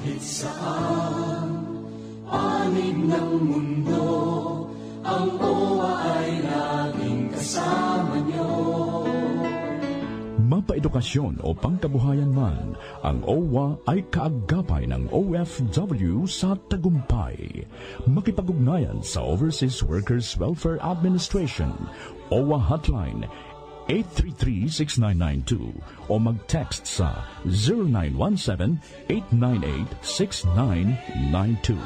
Kahit saan, panig ng mundo, ang OWA ay laging kasama niyo. Mapaedukasyon o pangkabuhayan man, ang OWA ay kaagapay ng OFW sa tagumpay. Makipag-ugnayan sa Overseas Workers Welfare Administration, OWA Hotline 833-6992 o mag-text sa 0917-898-6992.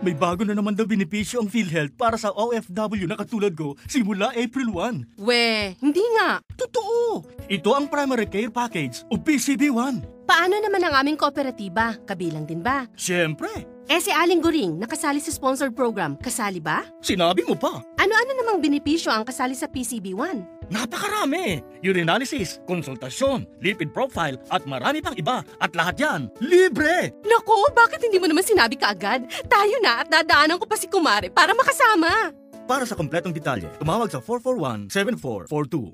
May bago na naman daw benepisyo ang PhilHealth para sa OFW na katulad ko simula April 1. We, hindi nga. Totoo! Ito ang Primary Care Package o PCB1. Paano naman ang aming kooperatiba? Kabilang din ba? Siyempre! Si Aling Goring, nakasali sa sponsored program, kasali ba? Sinabi mo pa! Ano-ano namang benepisyo ang kasali sa PCB1? Napakarami! Urinalysis, konsultasyon, lipid profile, at marami pang iba. At lahat yan, libre! Naku, bakit hindi mo naman sinabi kaagad? Tayo na at dadaanan ko pa si Kumare para makasama. Para sa kompletong detalye, tumawag sa 441-7442.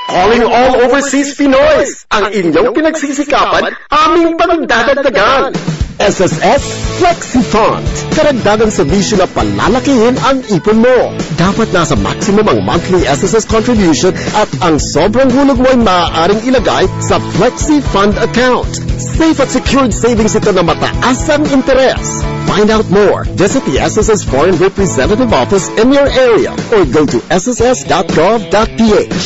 Calling all overseas Pinoys! Ang inyong pinagsisikapan, aming pagdadagdagan! SSS Flexi Fund. Karagdagang serbisyo na palalakihin ang ipon mo. Dapat nasa maximum ang monthly SSS contribution at ang sobrang hulog mo ay maaaring ilagay sa Flexi Fund account. Safe at secured savings ito na mataas ang interes. Find out more. Visit the SSS Foreign Representative Office in your area or go to sss.gov.ph.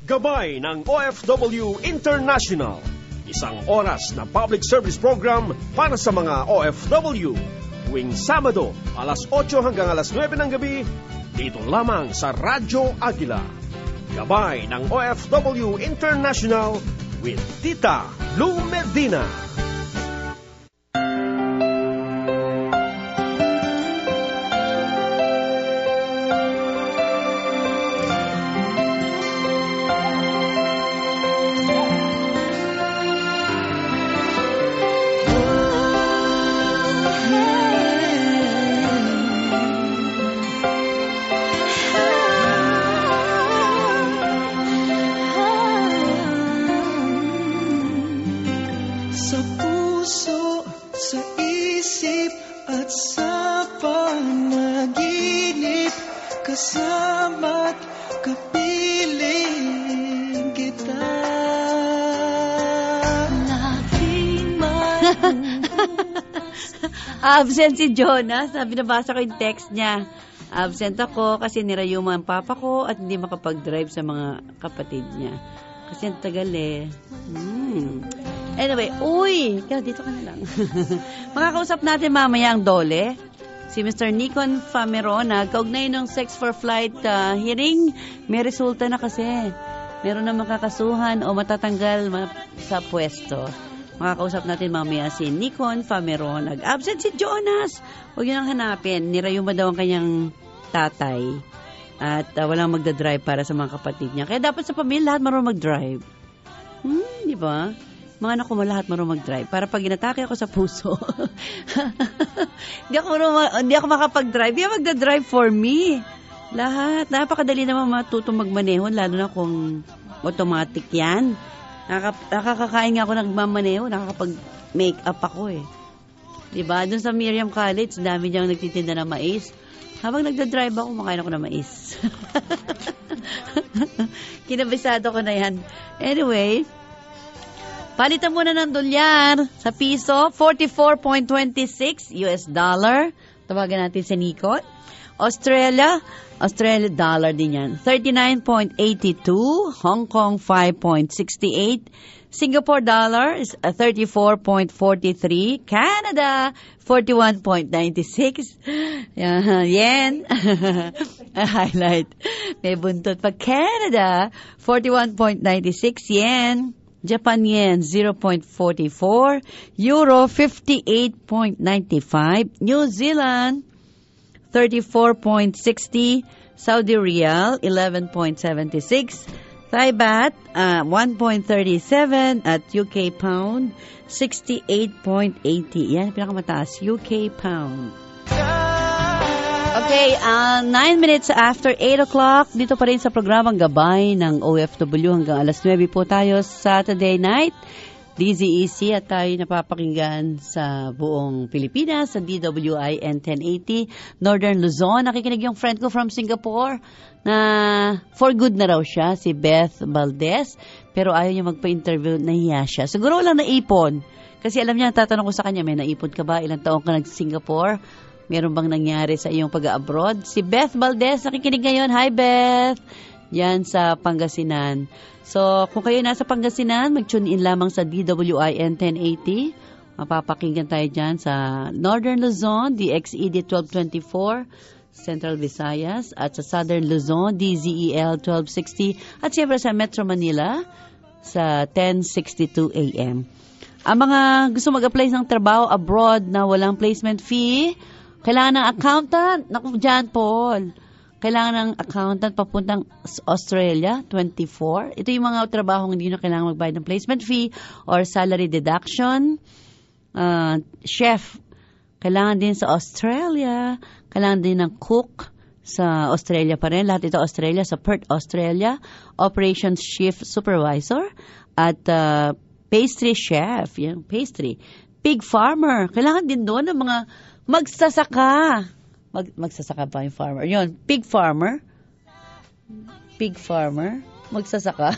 Gabay ng OFW International. Isang oras na public service program para sa mga OFW. Tuwing Sabado, alas 8 hanggang alas 9 ng gabi, dito lamang sa Radyo Agila. Gabay ng OFW International with Tita Lou Medina. Absent si Jonas. Binabasa ko yung text niya. Absent ako kasi nirayuma ang papa ko at hindi makapag-drive sa mga kapatid niya. Kasi ang tagal eh. Anyway, dito ka na lang. Makakausap natin mamaya ang Dole. Si Mr. Nikon Famerona, kaugnay ng Sex for Flight hearing, may resulta na kasi. Meron na makakasuhan o matatanggal sa pwesto. Makakausap natin mamaya si Nikon Fameron. Nag-absent si Jonas. Huwag yun ang hanapin. Nirayuma daw ang kanyang tatay. At walang magdadrive para sa mga kapatid niya. Kaya dapat sa pamilya lahat marunong mag-drive. Di ba? Mga anak ko lahat marunong mag-drive. Para pag inatake ako sa puso. Hindi ako makapag-drive. Hindi magdadrive for me. Lahat. Napakadali naman matutong magmaneho. Lalo na kung automatic yan. Nakakakain nga ako nagmamaneho, nakakapag-make-up ako eh. Diba? Doon sa Miriam College, dami niyang nagtitinda ng mais. Habang nagdadrive ako, makain ako ng mais. Kinabisado ko na yan. Anyway, palitan muna ng dolyar sa piso, 44.26 US dollar. Tawagan natin si Nikon. Australia dollar din yan. 39.82. Hong Kong 5.68. Singapore dollar is 34.43. Canada 41.96. Yen. Highlight. May buntot pa. Canada 41.96 yen. Japan yen 0.44. Euro 58.95. New Zealand 34.60, Saudi Riyal 11.76, Thai baht, 1.37 at UK pound, 68.80. Yan, pinakamataas, UK pound. Okay, 9 minutes after 8 o'clock, dito pa rin sa programang Gabay ng OFW hanggang alas 9 po tayo Saturday night. DZEC at tayo napapakinggan sa buong Pilipinas, sa DWIN 1080, Northern Luzon. Nakikinig yung friend ko from Singapore na for good na raw siya, si Beth Valdez. Pero ayaw niya magpa-interview, nahiya siya. Siguro lang naipon. Kasi alam niya, tatanong ko sa kanya, may naipon ka ba? Ilang taong ka nag-Singapore? Meron bang nangyari sa iyong pag-abroad? Si Beth Valdez, nakikinig ngayon. Hi, Beth! Yan sa Pangasinan. So, kung kayo nasa Pangasinan, mag-tune in lamang sa DWIN 1080. Mapapakinggan tayo dyan sa Northern Luzon, DXED 1224, Central Visayas, at sa Southern Luzon, DZEL 1260, at siyempre sa Metro Manila, sa 1062 AM. Ang mga gusto mag-apply ng trabaho abroad na walang placement fee, kailangan ng accountant. Naku, dyan, Paul. Kailangan ng accountant papuntang Australia, 24. Ito yung mga trabahong hindi na kailangan magbayad ng placement fee or salary deduction. Chef, kailangan din sa Australia. Kailangan din ng cook sa Australia pa rin. Lahat ito Australia, sa Perth, Australia. Operations shift supervisor at pastry chef. Yung pastry. Pig farmer. Kailangan din doon ng mga magsasaka. Magsasaka pa yung farmer. Yun, pig farmer. Pig farmer. Magsasaka.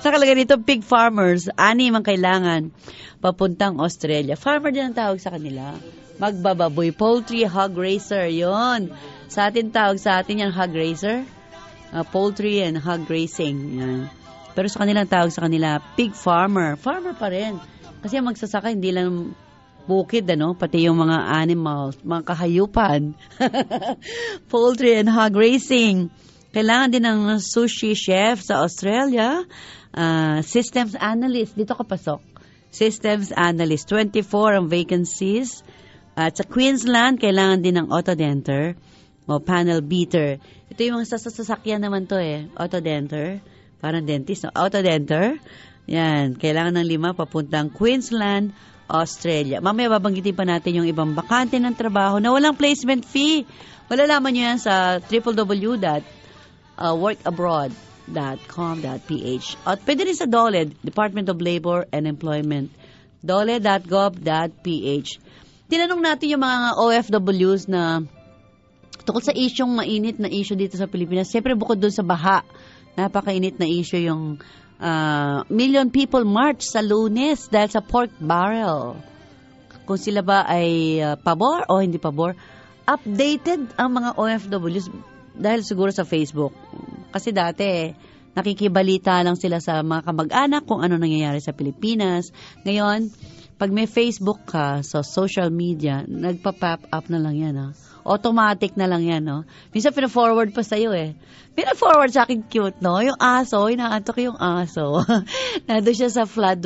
Nakalagay dito, pig farmers. 6 ang kailangan. Papuntang Australia. Farmer din ang tawag sa kanila. Magbababoy. Poultry, hog raiser. Yun. Sa atin tawag sa atin yan, hog raiser. Poultry and hog raising. Yan. Pero sa kanilang tawag sa kanila, pig farmer. Farmer pa rin. Kasi magsasaka, hindi lang bukid, pati yung mga animals, mga kahayupan. Poultry and hog raising. Kailangan din ng sushi chef sa Australia. Systems analyst, dito ka pasok. Systems analyst, 24 ang vacancies. At sa Queensland, kailangan din ng autodenter o panel beater. Ito yung mga sasakyan naman to autodenter. Parang dentist, autodenter. Yan, kailangan ng 5 papuntang Queensland, Australia. Mamaya babanggitin pa natin yung ibang bakante ng trabaho na walang placement fee. Malalaman nyo yan sa www.workabroad.com.ph at pwede rin sa DOLE, Department of Labor and Employment, dole.gov.ph. Tinanong natin yung mga OFWs na tungkol sa isyong mainit na issue dito sa Pilipinas. Siyempre bukod doon sa baha, napakainit na issue yung million people march sa Lunes dahil sa pork barrel. Kung sila ba ay pabor o hindi pabor, updated ang mga OFWs dahil siguro sa Facebook. Kasi dati, nakikibalita lang sila sa mga kamag-anak kung ano nangyayari sa Pilipinas. Ngayon, pag may Facebook ka sa social media, nagpa-pop up na lang yan. Automatic na lang yan. Minsan pina-forward pa sa'yo Pina-forward sa akin cute, Yung aso, inaantok yung aso. Nandun siya sa flood,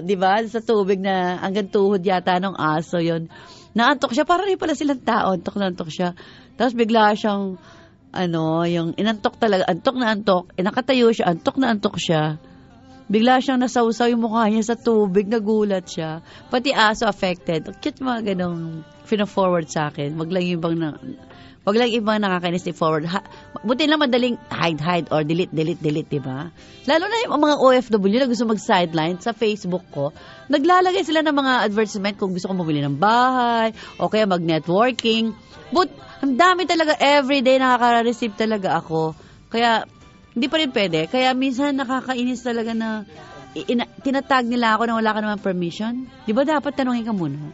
di ba? Sa tubig na hanggang tuhod yata ng aso yon. Naantok siya, parang rin pala silang tao. Antok na antok siya. Tapos bigla siyang, yung inantok talaga, antok na antok. Nakatayo siya, antok na antok siya. Bigla siyang nasawsaw yung mukha niya sa tubig, nagulat siya. Pati aso affected. Cute mga ganong pina-forward sa akin. Wag lang ibang nakakainis i-forward. Buti lang madaling hide or delete, diba? Lalo na yung mga OFW na gusto mag-sideline sa Facebook ko, naglalagay sila ng mga advertisement kung gusto ko bumili ng bahay, o kaya mag-networking. But, ang dami talaga, everyday nakaka-receive talaga ako. Kaya, hindi pa rin pwede. Kaya minsan nakakainis talaga na tinatag nila ako na wala ka naman permission. Di ba dapat tanungin ka muna?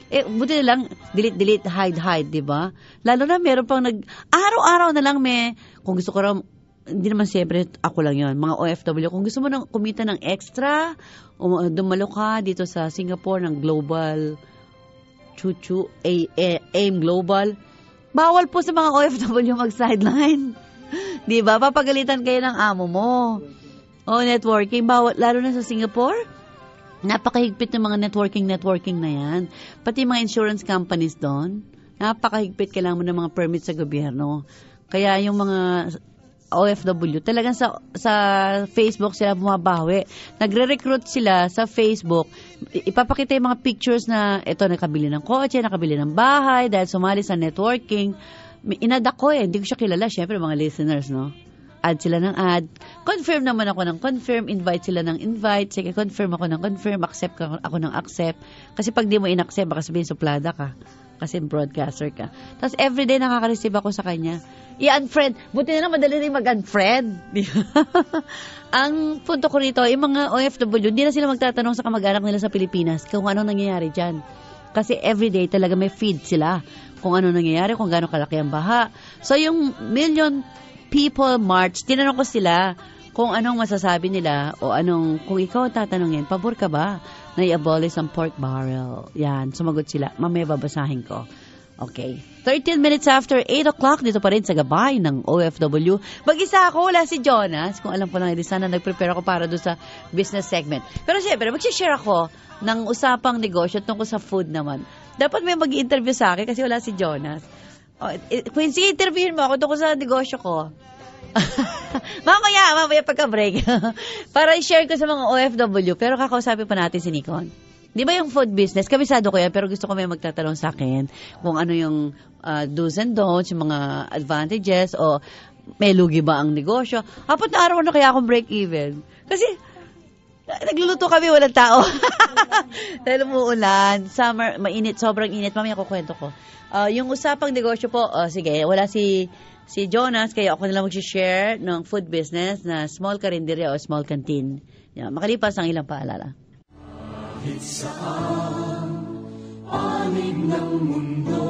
Buti na lang, delete, hide, di ba? Lalo na meron pang araw-araw na lang kung gusto ko raw, hindi naman siyempre ako lang yon, mga OFW, kung gusto mo nang kumita ng extra, dumalo ka dito sa Singapore ng Global, AIM Global, bawal po sa mga OFW mag-sideline. Di ba? Papagalitan kayo ng amo mo. Networking, bawal, lalo na sa Singapore. Napakahigpit ng mga networking na yan. Pati mga insurance companies doon, napakahigpit, kailangan mo ng mga permits sa gobyerno. Kaya yung mga OFW, talagang sa Facebook sila bumabawi. Nagre-recruit sila sa Facebook. Ipapakita yung mga pictures na ito, nakabili ng kotse, nakabili ng bahay, dahil sumali sa networking. Inad ako hindi ko siya kilala. Siyempre, mga listeners, no? Add sila ng add. Confirm naman ako ng confirm. Invite sila ng invite. Sige, confirm ako ng confirm. Accept ako ng accept. Kasi pag di mo in-accept, baka sabihin suplada ka. Kasi broadcaster ka. Tapos everyday nakaka-receive ako sa kanya. I-unfriend. Buti na lang madali rin mag-unfriend. Ang punto ko rito, yung mga OFW, hindi na sila magtatanong sa kamag-anak nila sa Pilipinas kung anong nangyayari dyan. Kasi everyday talaga may feed sila. Kung ano nangyayari, kung gaano kalaki ang baha. So yung Million People March, tinanong ko sila kung anong masasabi nila o anong, kung ikaw tatanungin, pabor ka ba na i-abolish ang pork barrel? Yan, sumagot sila. Mamaya babasahin ko. Okay. 13 minutes after 8 o'clock, dito pa rin sa gabay ng OFW. Mag-isa ako, wala si Jonas. Kung alam ko lang, sana nag-prepare ako para doon sa business segment. Pero syempre, mag-share ako ng usapang negosyo tungkol sa food naman. Dapat may mag-interview sa akin kasi wala si Jonas. Quincy, interviewin mo ako tungkol sa negosyo ko. mamaya pagka-break. Para i-share ko sa mga OFW. Pero kakausapin pa natin si Nikon. Di ba yung food business, kabisado ko yan, pero gusto ko may magtatanong sa akin kung ano yung do's and don'ts, yung mga advantages, o may lugi ba ang negosyo. 4 na araw na kaya akong break-even. Kasi, nagluluto kami, walang tao. Dahil umuulan, summer, mainit, sobrang init, mamaya kukwento ko. Yung usapang negosyo po, sige, wala si Jonas, kaya ako nalang mag-share ng food business na small karinderya o small canteen. Yan, makalipas ang ilang paalala. Kahit saan, panig ng mundo,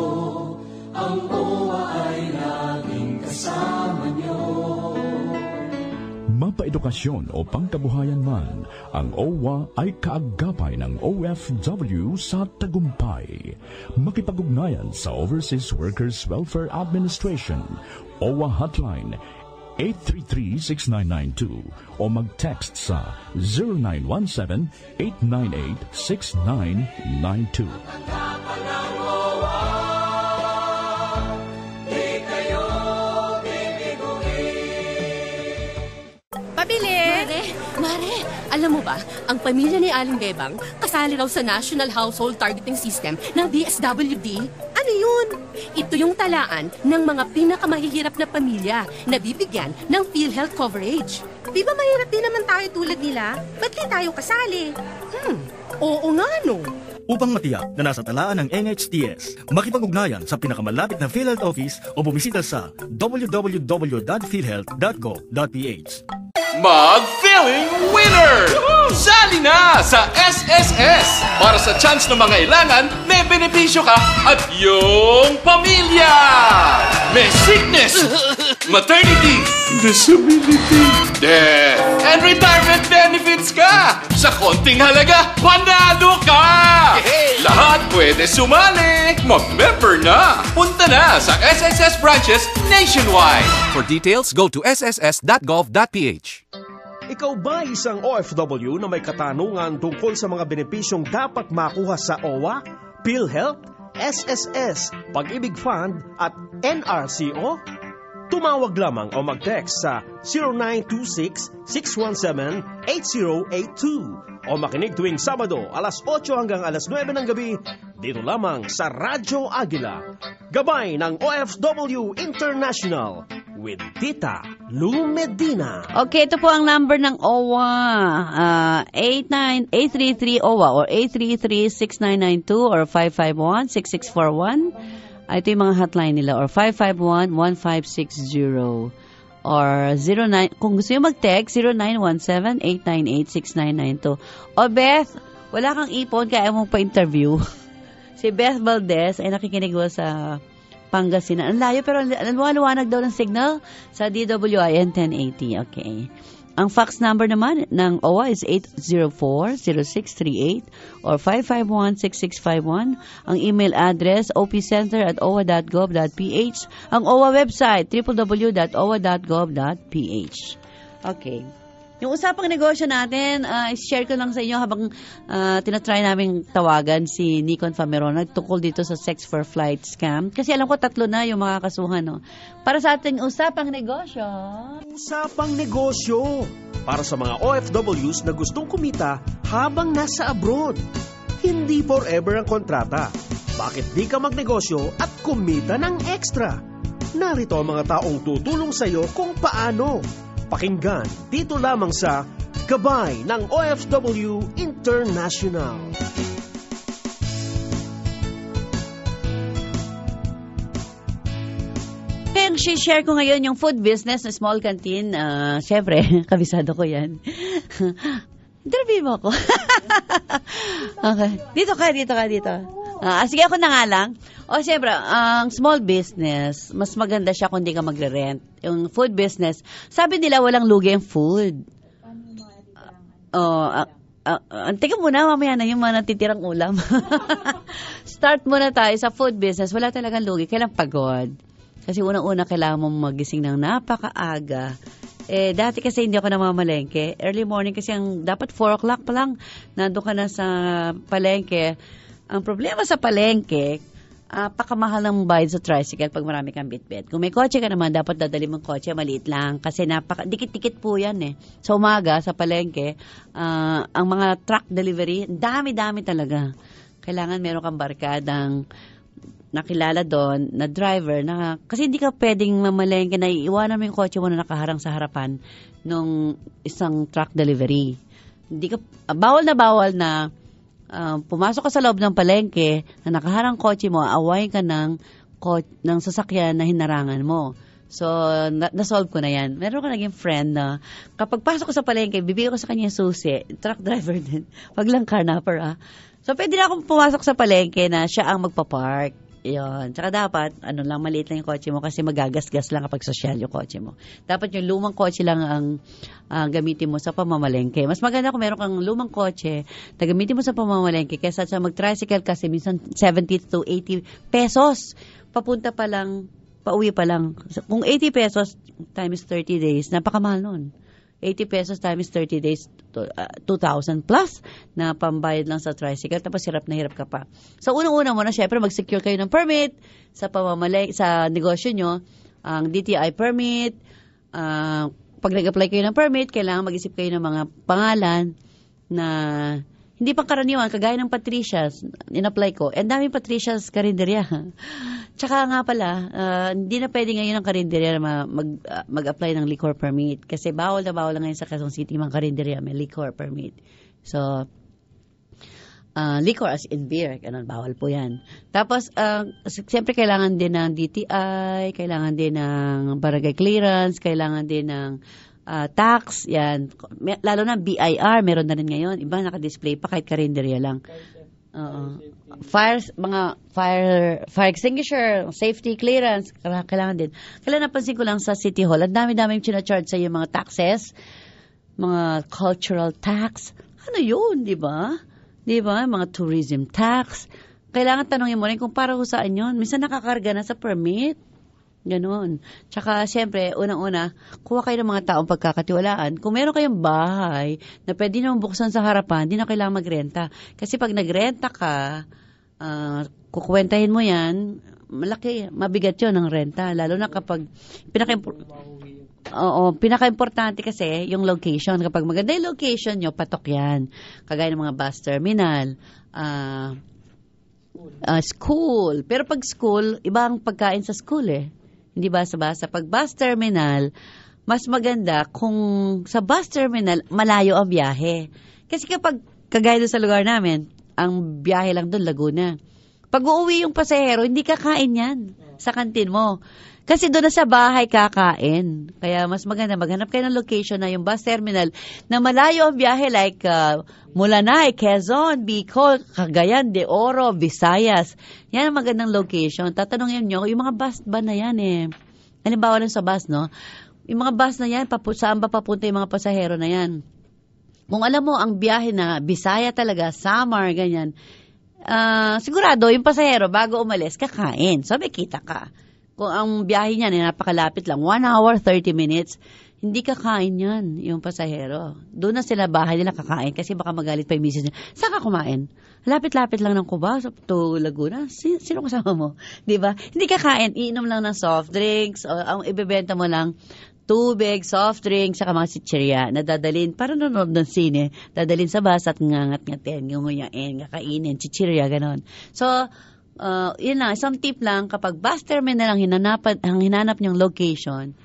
ang OWA ay laging kasama niyo. Mapaedukasyon o pangkabuhayan man, ang OWA ay kaagapay ng OFW sa tagumpay. Makipag-ugnayan sa Overseas Workers Welfare Administration, OWA Hotline 833-6992 o mag-text sa 0917-898-6992. Pabili! Mare, alam mo ba, ang pamilya ni Aling Bebang kasali raw sa National Household Targeting System ng DSWD. Ano yun? Ito yung talaan ng mga pinakamahihirap na pamilya na bibigyan ng PhilHealth coverage. Di ba mahirap din naman tayo tulad nila? Ba't di tayo kasali? Oo nga no. Upang matiyak na nasa talaan ng NHTS, makipag-ugnayan sa pinakamalapit na PhilHealth office o bumisita sa www.philhealth.gov.ph. Mag-filling winner! Sali na sa SSS! Para sa chance ng mga ilangan, may benepisyo ka at yung pamilya! May sickness, maternity, disability, death, and retirement benefits ka! Sa konting halaga, panalo ka! Lahat pwede sumali! Mag-member na! Punta na sa SSS branches nationwide! For details, go to sss.gov.ph. Ikaw ba isang OFW na may katanungan tungkol sa mga benepisyong dapat makuha sa OWA, PhilHealth, SSS, Pag-ibig Fund at NRCO? Tumawag lamang o mag-text sa 0926-617-8082 o makinig tuwing Sabado alas 8 hanggang alas 9 ng gabi dito lamang sa Radyo Agila. Gabay ng OFW International with Tita Lou Medina. Okay, ito po ang number ng OWA. 833-OWA or 833-6992 or 551-6641. Ito yung mga hotline nila or 551-1560 or 09, kung gusto nyo mag-text 0917-898-6992. O Beth, wala kang ipon kaya mong pa-interview. Si Beth Valdez ay nakikinig mo sa Pangasinan. Ang layo pero luwanag daw ng signal sa DWIN 1080. Okay. Ang fax number naman ng OWA is 804-0638 or 551-6651. Ang email address opcenter@owa.gov.ph. Ang OWA website www.owa.gov.ph. Okay. Yung usapang negosyo natin, share ko lang sa inyo habang tinatry namin tawagan si Nikon Fameron tungkol dito sa sex for flight scam. Kasi alam ko 3 na yung makakasuhan. No? Para sa ating usapang negosyo. Usapang negosyo. Para sa mga OFWs na gustong kumita habang nasa abroad. Hindi forever ang kontrata. Bakit di ka magnegosyo at kumita ng extra? Narito ang mga taong tutulong sa iyo kung paano. Pakinggan dito lamang sa Gabay ng OFW International. Kaya share ko ngayon yung food business na small canteen. Siyempre, kabisado ko yan. Interview mo ako. Okay. Dito ka. Sige, ako na nga lang. O, siyempre, ang small business, mas maganda siya kung di ka magre-rent. Yung food business, sabi nila walang lugi ang food. Teka muna, mamaya na yung mga natitirang ulam. Start muna tayo sa food business. Wala talagang lugi. Kailang pagod. Kasi unang-una kailangan mong magising ng napakaaga. Dati kasi hindi ako namamalengke. Early morning kasi dapat 4 o'clock pa lang nandun ka na sa palengke. Ang problema sa palengke, pakamahal ng bayad sa tricycle pag marami kang bitbit. Kung may kotse ka naman, dapat dadali mong kotse, maliit lang. Kasi dikit-dikit po yan eh. Sa umaga, sa palengke, ang mga truck delivery, dami-dami talaga. Kailangan meron kang barkadang nakilala doon na driver kasi hindi ka pwedeng mamalengke na iiwanan mo yung kotse mo na nakaharang sa harapan nung isang truck delivery. Bawal na pumasok ka sa loob ng palengke na nakaharang kotse mo, awayin ka ng sasakyan na hinarangan mo. So, na-solve ko na yan. Meron ka naging friend na kapag pasok ko sa palengke, bibigyan ko sa kanya susi, truck driver din. Wag lang carnapper So, pwede na akong pumasok sa palengke na siya ang magpapark. Yun. Tsaka dapat, maliit lang yung kotse mo kasi magagasgas lang kapag social yung kotse mo. Dapat yung lumang kotse lang ang gamitin mo sa pamamalengke. Mas maganda kung meron kang lumang kotse na gamitin mo sa pamamalengke kaysa sa mag-tricycle kasi minsan 70 to 80 pesos. Papunta pa lang, pauwi pa lang. Kung 80 pesos times 30 days, napakamahal nun. 80 pesos times 30 days, 2,000 plus na pambayad lang sa tricycle. Tapos hirap na hirap ka pa. So, unang-una muna, syempre, mag-secure kayo ng permit sa negosyo nyo. Ang DTI permit. Pag nag-apply kayo ng permit, kailangan mag-isip kayo ng mga pangalan na hindi pang karaniwan, kagaya ng Patricia's, in-apply ko. And daming Patricia's karinderya. Tsaka nga pala, hindi na pwede ngayon ang karinderya na mag-apply ng liquor permit. Kasi bawal na ngayon sa Quezon City mga karinderya may liquor permit. So, liquor as in beer, bawal po yan. Tapos, siyempre kailangan din ng DTI, kailangan din ng barangay clearance, kailangan din ng tax, yan. Lalo na BIR, meron na rin ngayon. Iba naka-display pa kahit karinderya lang. Fire extinguisher, safety clearance, kailangan din. Kailangan napansin ko lang sa City Hall, ang dami-dami yung charge sa iyo mga taxes, mga cultural tax. Ano yun, di ba? Di ba? Mga tourism tax. Kailangan tanongin mo rin kung para saan yun. Minsan nakakarga na sa permit. Ganon. Tsaka, siyempre, unang-una, kuha kayo ng mga taong pagkakatiwalaan. Kung meron kayong bahay na pwede naman buksan sa harapan, hindi na kailangan magrenta. Kasi pag nagrenta ka, kukwentahin mo yan, malaki, mabigat yun ang renta. Lalo na kapag, pinaka-importante kasi yung location. Kapag maganda yung location nyo, patok yan. Kagaya ng mga bus terminal, school. Pero pag school, iba ang pagkain sa school Hindi basa-basa. Pag bus terminal, mas maganda kung sa bus terminal, malayo ang biyahe. Kasi kapag kagaya doon sa lugar namin, ang biyahe lang doon, Laguna. Pag uuwi yung pasahero, hindi kakain yan sa kantin mo. Kasi doon na sa bahay kakain. Kaya mas maganda, maghanap kayo ng location na yung bus terminal na malayo ang biyahe like Mulanay, Quezon, Bicol, Cagayan de Oro, Visayas. Yan ang magandang location. Tatanungin nyo, yung mga bus ba na yan halimbawa lang sa bus, no? Yung mga bus na yan, saan ba papunta yung mga pasahero na yan? Kung alam mo, ang biyahe na Bisaya talaga, Samar, ganyan, sigurado, yung pasahero, bago umalis, kakain. So, may kita ka. Kung ang biyahe niya napakalapit lang, 1 hour, 30 minutes, hindi kakain yan, yung pasahero. Doon na sila bahay nila kakain kasi baka magalit pa yung misis niya. Saan ka kumain? Lapit-lapit lang ng Cubao to Laguna. Sino kasama mo? Di ba? Hindi kakain, iinom lang ng soft drinks. O, ang ibebenta mo lang, tubig, soft drinks, saka mga sitsirya na dadalhin, para nanonood ng sine, dadalhin sa bus at ngangat-ngatin, ngunguyain, kakainin, sitsirya, ganon. So, yun lang, isang tip lang, kapag bus terminal ang hinanap niyong location,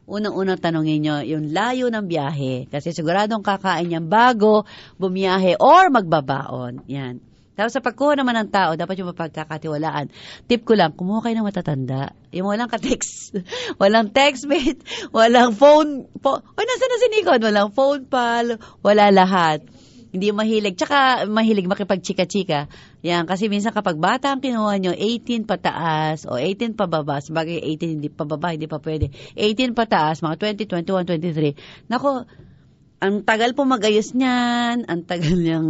unang-unang tanongin nyo yung layo ng biyahe. Kasi siguradong kakain yan bago bumiyahe or magbabaon. Yan. Tapos sa pagkuha naman ng tao, dapat yung mapagkakatiwalaan. Tip ko lang, kumuha kayo ng matatanda. Yung walang ka-text. Walang textmate, walang phone. Nasaan na si Nicole? Walang phone pal, wala lahat. Hindi mahilig. Tsaka mahilig makipag-chika-chika. Yan, kasi minsan kapag bata ang kinuha nyo, 18 pataas o 18 pababa, sabagay 18 hindi pababa, hindi pa pwede. 18 pataas, mga 20, 21, 23. Nako, ang tagal po mag-ayos niyan, ang tagal niyang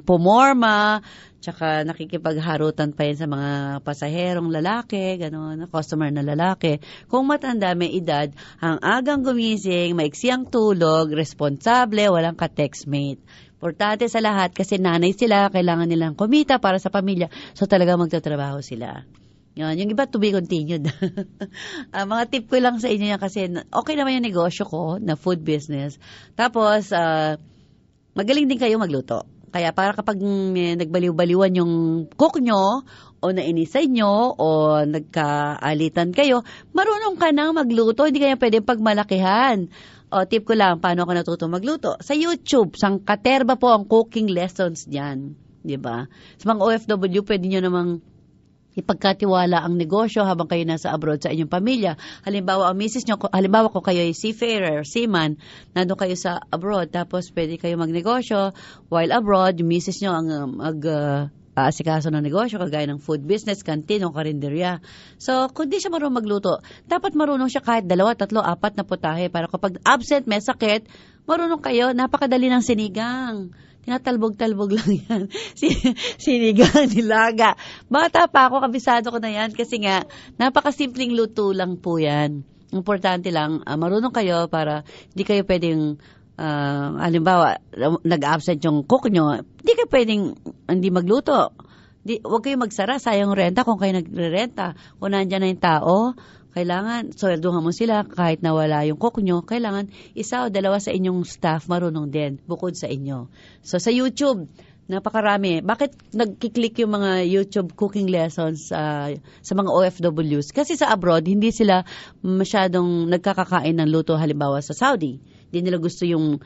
pumorma, tsaka nakikipagharutan pa yan sa mga pasaherong lalaki, gano'n, customer na lalaki. Kung matanda, may edad, ang agang gumising, maiksi ang tulog, responsable, walang ka-textmate. Importante sa lahat kasi nanay sila, kailangan nilang kumita para sa pamilya. So talaga magtatrabaho sila. Yun, yung iba to be continued. Mga tip ko lang sa inyo yan kasi okay naman yung negosyo ko na food business. Tapos, magaling din kayo magluto. Kaya para kapag nagbaliw-baliwan yung cook nyo o nainisan nyo o nagkaalitan kayo, marunong ka nang magluto. Hindi kaya pwede pagmalakihan. O, tip ko lang, paano ako natuto magluto? Sa YouTube, sangkaterba po ang cooking lessons diyan, di ba? Sa mga OFW, pwede nyo namang ipagkatiwala ang negosyo habang kayo nasa abroad sa inyong pamilya. Halimbawa, ang misis nyo, halimbawa kung kayo ay seafarer, seaman, nandun kayo sa abroad, tapos pwede kayo magnegosyo while abroad, yung misis nyo ang asikaso ng negosyo, kagaya ng food business, canteen o karinderya. So, kung di siya marunong magluto, dapat marunong siya kahit 2, 3, 4 na putahe para kapag absent, may sakit, marunong kayo, napakadali ng sinigang. Tinatalbog-talbog lang yan. Sinigang, nilaga. Bata pa ako, kabisado ko na yan kasi nga, napakasimpleng luto lang po yan. Importante lang, marunong kayo para hindi kayo pwedeng halimbawa, nag-absent yung cook nyo, hindi kayo pwedeng hindi magluto. Huwag kayo magsara, sayang renta kung kayo nagre-renta. Kung nandyan na yung tao, kailangan, swelduhan mo sila kahit nawala yung cook nyo, kailangan 1 o 2 sa inyong staff marunong din, bukod sa inyo. So, sa YouTube, napakarami. Bakit nagkiklik yung mga YouTube cooking lessons sa mga OFWs? Kasi sa abroad, hindi sila masyadong nagkakakain ng luto halimbawa sa Saudi. Hindi nila gusto yung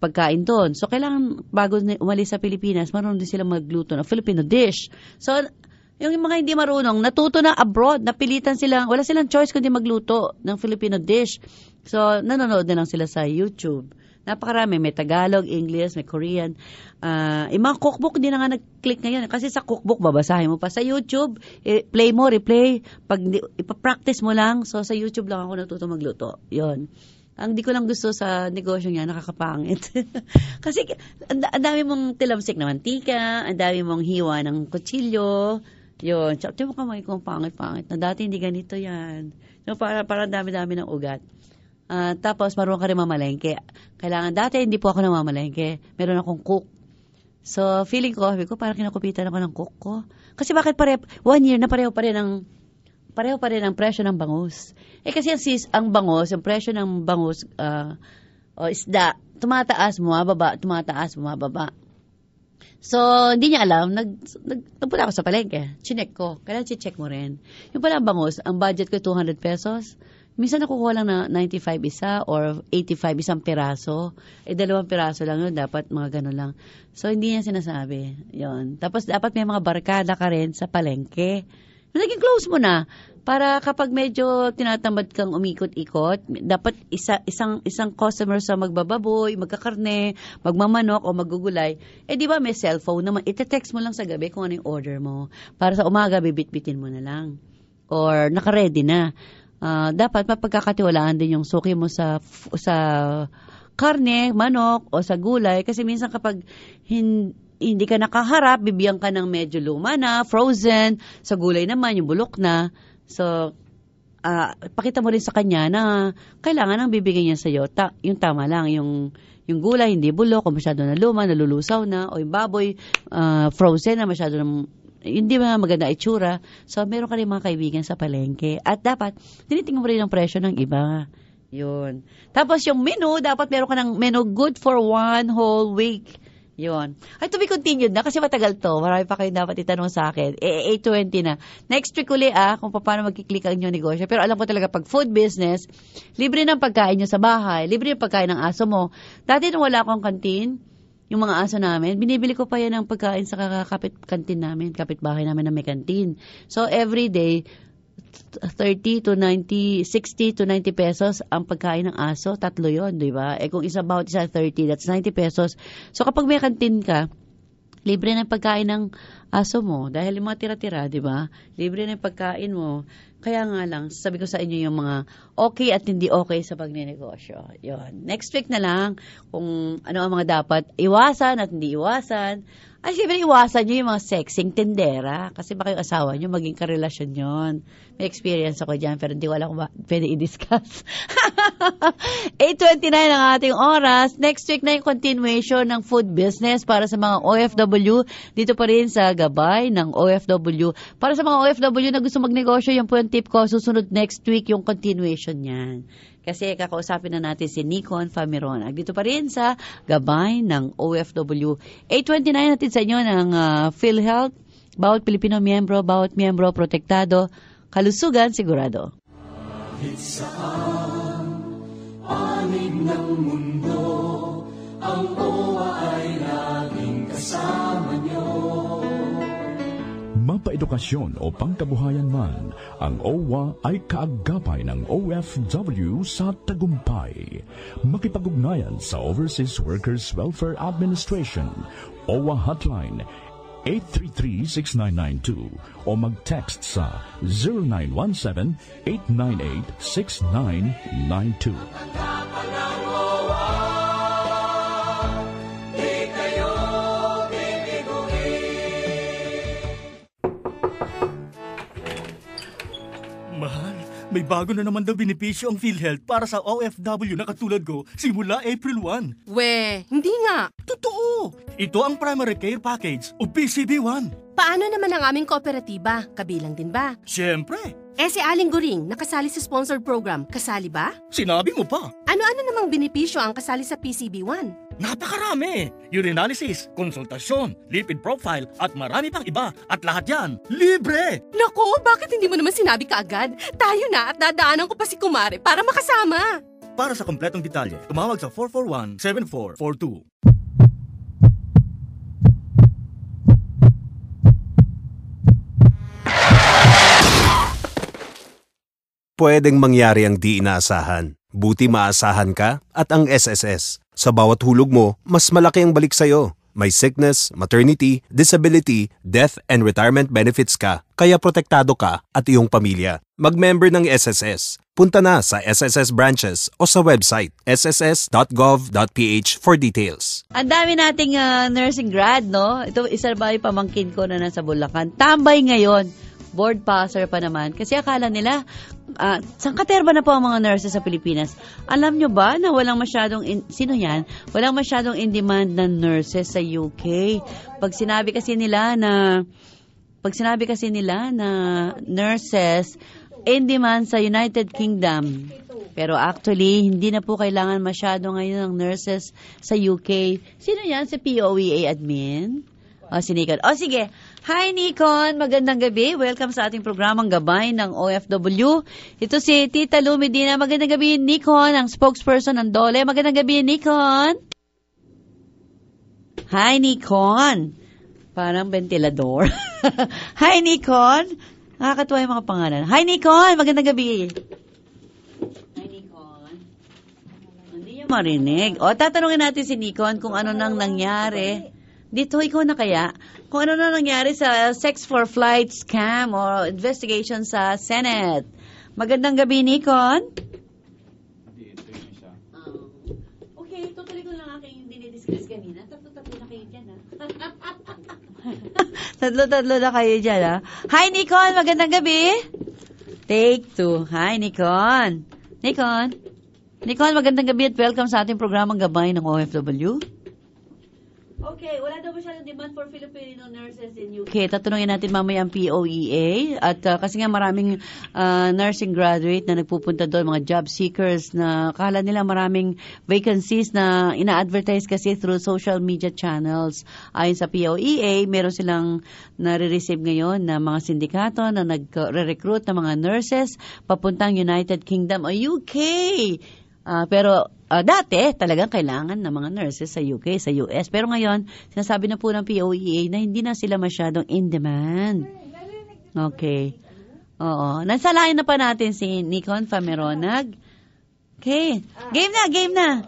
pagkain doon. So, kailangan bago umalis sa Pilipinas, marunong din sila magluto ng Filipino dish. So, yung mga hindi marunong, natuto na abroad, napilitan sila, wala silang choice kundi magluto ng Filipino dish. So, nanonood na lang sila sa YouTube. Napakarami, may Tagalog, English, may Korean. Yung mga cookbook, hindi na nga nag-click ngayon. Kasi sa cookbook, babasahin mo pa. Sa YouTube, play mo, replay. Pag ipapractice mo lang, so sa YouTube lang ako natuto magluto. Yun. Ang di ko lang gusto sa negosyo niya, nakakapangit. Kasi ang dami mong tilamsik na mantika, ang dami mong hiwa ng kutsilyo. Yun. Tsaka mo kamay kong pangit-pangit. Na dati hindi ganito yan. So, para dami-dami ng ugat. Tapos, marunong ka rin mamalengke. Kailangan, dati hindi po ako namamalengke. Meron akong cook. So, feeling ko, parang kinakupitan ako ng cook ko. Kasi bakit 1 year na pareho pa rin ang presyo ng bangus. Kasi ang bangus, yung presyo ng bangus o isda, tumataas, bumababa. So, hindi niya alam, nagpunta ako sa palengke, chinek ko, kailangan check mo rin. Yung pala ang bangus, ang budget ko 200 pesos, minsan nakukuha lang na 95 isa or 85 isang piraso. 2 piraso lang yun, dapat mga ganun lang. So, hindi niya sinasabi. Yun. Tapos, dapat may mga barkada ka rin sa palengke. Naging close mo na. Para kapag medyo tinatamad kang umikot-ikot, dapat isang customer sa magbababoy, magkakarne, magmamanok o magugulay. Di ba may cellphone naman, ite-text mo lang sa gabi kung ano yung order mo. Para sa umaga, bibit-bitin mo na lang. Or naka-ready na. Dapat mapagkakatiwalaan din yung suki mo sa karne, manok o sa gulay. Kasi minsan kapag hindi ka nakaharap, bibigyan ka ng medyo luma na, frozen, sa gulay naman, yung bulok na. So, pakita mo rin sa kanya na kailangan ang bibigyan niya sa'yo, yung tama lang, yung gulay, hindi bulok, o masyado na luma, nalulusaw na, o yung baboy, frozen na, masyado na, hindi maganda itsura. So, meron ka rin mga kaibigan sa palengke. At dapat, tinitingnan mo rin ang presyo ng iba. Yun. Tapos yung menu, dapat meron ka ng menu good for 1 whole week. Yun. Ay, to be continued na kasi matagal to. Marami pa kayo dapat itanong sa akin. 8:20 na. Next week uli kung paano magkiklik ang inyong negosyo. Pero alam ko talaga, pag food business, libre ng pagkain nyo sa bahay, libre yung pagkain ng aso mo. Dati nung wala akong kantin, yung mga aso namin, binibili ko pa yan ng pagkain sa kantin namin, kapitbahay namin na may kantin. So, every day, 30 to 90, 60 to 90 pesos ang pagkain ng aso. 3 yon, di ba? Kung bawat isa 30, that's 90 pesos. So, kapag may kantin ka, libre na yung pagkain ng aso mo. Dahil yung mga tira-tira, di ba? Libre na yung pagkain mo. Kaya nga lang, sabi ko sa inyo yung mga okay at hindi okay sa pagninegosyo. Yun. Next week na lang, kung ano ang mga dapat iwasan at hindi iwasan. Ay, siyempre, iwasan nyo yung mga sexing tindera. Kasi baka yung asawa nyo, maging karelasyon yon. May experience ako dyan, pero hindi ko alam kung pwede i-discuss. 8:29 ang ating oras. Next week na yung continuation ng food business para sa mga OFW. Dito pa rin sa gabay ng OFW. Para sa mga OFW na gusto magnegosyo, yan po yung tip ko. Susunod next week yung continuation yan. Kasi kakausapin na natin si Nikon Famiron. Dito pa rin sa gabay ng OFW. 8:29 natin sa inyo ng PhilHealth. Bawat Pilipino miyembro, bawat miyembro protektado, kalusugan sigurado. Kahit saan, panig ng mundo, ang OWA ay laging kasama niyo. Mapaedukasyon o pangkabuhayan man, ang OWA ay kaagapay ng OFW sa tagumpay. Makipag-ugnayan sa Overseas Workers Welfare Administration, OWA Hotline 833-6992 o mag-text sa 0917-898-6992. Mahal, may bago na naman daw benepisyo ang PhilHealth para sa OFW na katulad ko simula April 1. We, hindi nga. Totoo! Ito ang Primary Care Package o PCB1. Paano naman ang aming kooperatiba? Kabilang din ba? Siyempre! Si Aling Goring, nakasali sa sponsored program, kasali ba? Sinabi mo pa! Ano-ano namang benepisyo ang kasali sa PCB1? Napakarami! Urinalysis, konsultasyon, lipid profile, at marami pang iba. At lahat yan, libre! Naku, bakit hindi mo naman sinabi kaagad? Tayo na at dadaanan ko pa si Kumare para makasama. Para sa kompletong detalye, tumawag sa 441-7442. Pwedeng mangyari ang di inaasahan. Buti maasahan ka at ang SSS. Sa bawat hulog mo, mas malaki ang balik sa'yo. May sickness, maternity, disability, death, and retirement benefits ka. Kaya protektado ka at iyong pamilya. Mag-member ng SSS. Punta na sa SSS branches o sa website sss.gov.ph for details. Ang dami nating nursing grad, no? Ito, isa ba yung pamangkin ko na nasa Bulacan. Tambay ngayon. Board passer pa naman. Kasi akala nila, sangkaterba na po ang mga nurses sa Pilipinas. Alam nyo ba na walang masyadong, sino yan? Walang masyadong in-demand na nurses sa UK. Pag sinabi kasi nila na nurses in-demand sa United Kingdom. Pero actually, hindi na po kailangan masyado ngayon ng nurses sa UK. Sino yan? Si POEA admin? Si Nikon. Sige. Hi, Nikon. Magandang gabi. Welcome sa ating programang Gabay ng OFW. Ito si Tita Lou Medina. Magandang gabi, Nikon, ang spokesperson ng Dole. Magandang gabi, Nikon. Hi, Nikon. Parang ventilador. Hi, Nikon. Nakakatuwa yung mga pangalan. Hi, Nikon. Magandang gabi. Hi, Nikon. Hindi niya marinig. Tatanungin natin si Nikon kung ano nang nangyari. Dito, ikaw na kaya? Kung ano na nangyari sa Sex for Flight scam o investigation sa Senate. Magandang gabi, Nikon. Okay, tutuloy ko lang aking dinidiscuss kanina. Tatlo-tatlo na kayo dyan, ha? Tatlo-tatlo na kayo dyan, ha? Hi, Nikon. Magandang gabi. Take 2. Hi, Nikon. Nikon, magandang gabi at welcome sa ating programang Gabay ng OFW. Okay, wala daw masyadong demand for Filipino nurses in UK. Tatanungin natin mamaya ang POEA. At kasi nga maraming nursing graduate na nagpupunta doon, mga job seekers na kala nila maraming vacancies na ina-advertise kasi through social media channels. Ayon sa POEA, meron silang nare-receive ngayon na mga sindikato na nagre-recruit ng mga nurses papuntang United Kingdom o UK. Pero dati talagang kailangan ng mga nurses sa UK, sa US. Pero ngayon, sinasabi na po ng POEA na hindi na sila masyadong in demand. Okay. Oo. Nasalayan na pa natin si Nikon Fameronag. Okay. Game na.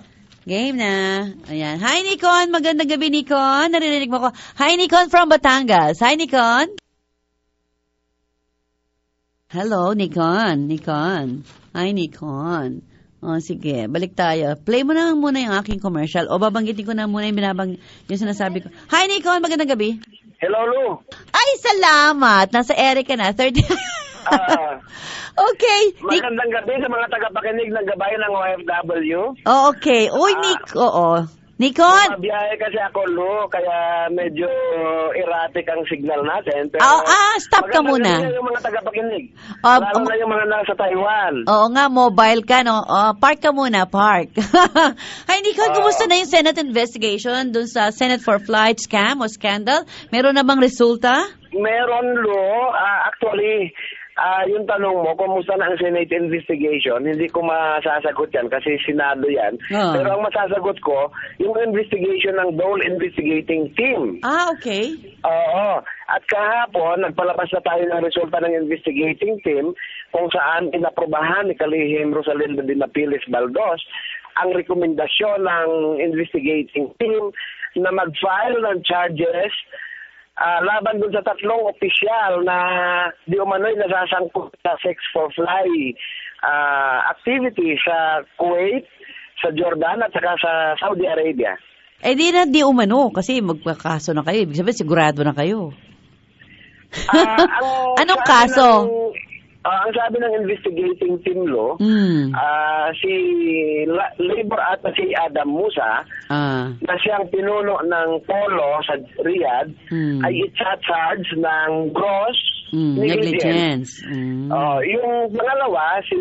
Ayan. Hi, Nikon. Magandang gabi, Nikon. Naririnig mo ko. Hi, Nikon from Batangas. Hi, Nikon. Hello, Nikon. Hi, Nikon. Sige, balik tayo. Play mo na muna yung aking commercial o babanggitin ko na muna yung sinasabi ko. Hi, Nikon, magandang gabi. Hello, Lou. Ay, salamat. Nasa Eric ka na. 30. Okay. Magandang gabi sa mga tagapakinig ng Gabay ng OFW. Okay. Uy, Nikon. Mabiyahe kasi ako, Lou, kaya medyo erratic ang signal natin. Pero stop ka muna. Magandang gabi yung mga tagapakinig. Lalo na yung mga nasa Taiwan. Oo nga, mobile ka, no? Park ka muna, park. Hi, Nikon, kumusta na yung Senate investigation dun sa Senate for Flight scam o scandal? Meron na bang resulta? Meron, Lou. Actually, yung tanong mo, kumusta na ang Senate investigation, hindi ko masasagot yan kasi Senado yan. Pero ang masasagot ko, yung investigation ng Dole Investigating Team. Okay. Oo. At kahapon, nagpalabas na tayo ng resulta ng investigating team kung saan inaprobahan ni Kalihim Rosalinda Dinapilis Baldos ang rekomendasyon ng investigating team na mag-file ng charges laban dun sa 3 opisyal na di umano'y nasasangkot sa sex for fly activity sa Kuwait, sa Jordan at saka sa Saudi Arabia. Di umano kasi magkakaso na kayo. Ibig sabihin sigurado na kayo. Anong kaso? Ang sabi ng investigating team, Lo, si Labor at si Adam Musa, na siyang pinuno ng Polo sa Riyadh, ay i-charge ng gross negligence. Yung pangalawa, si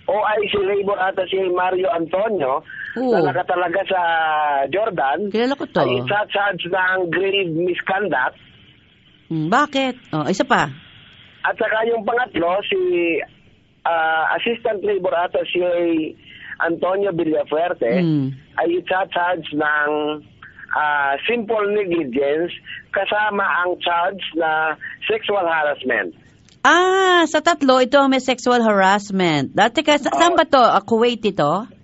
OIC Labor at si Mario Antonio, na nakatalaga sa Jordan, ay i-charge ng grave misconduct. Bakit? Isa pa. At saka yung pangatlo, si Assistant Labor Attaché Antonio Villafuerte ay i-charge ng simple negligence kasama ang charge na sexual harassment. Sa tatlo, ito may sexual harassment. Dati saan ba to? Kuwait ito?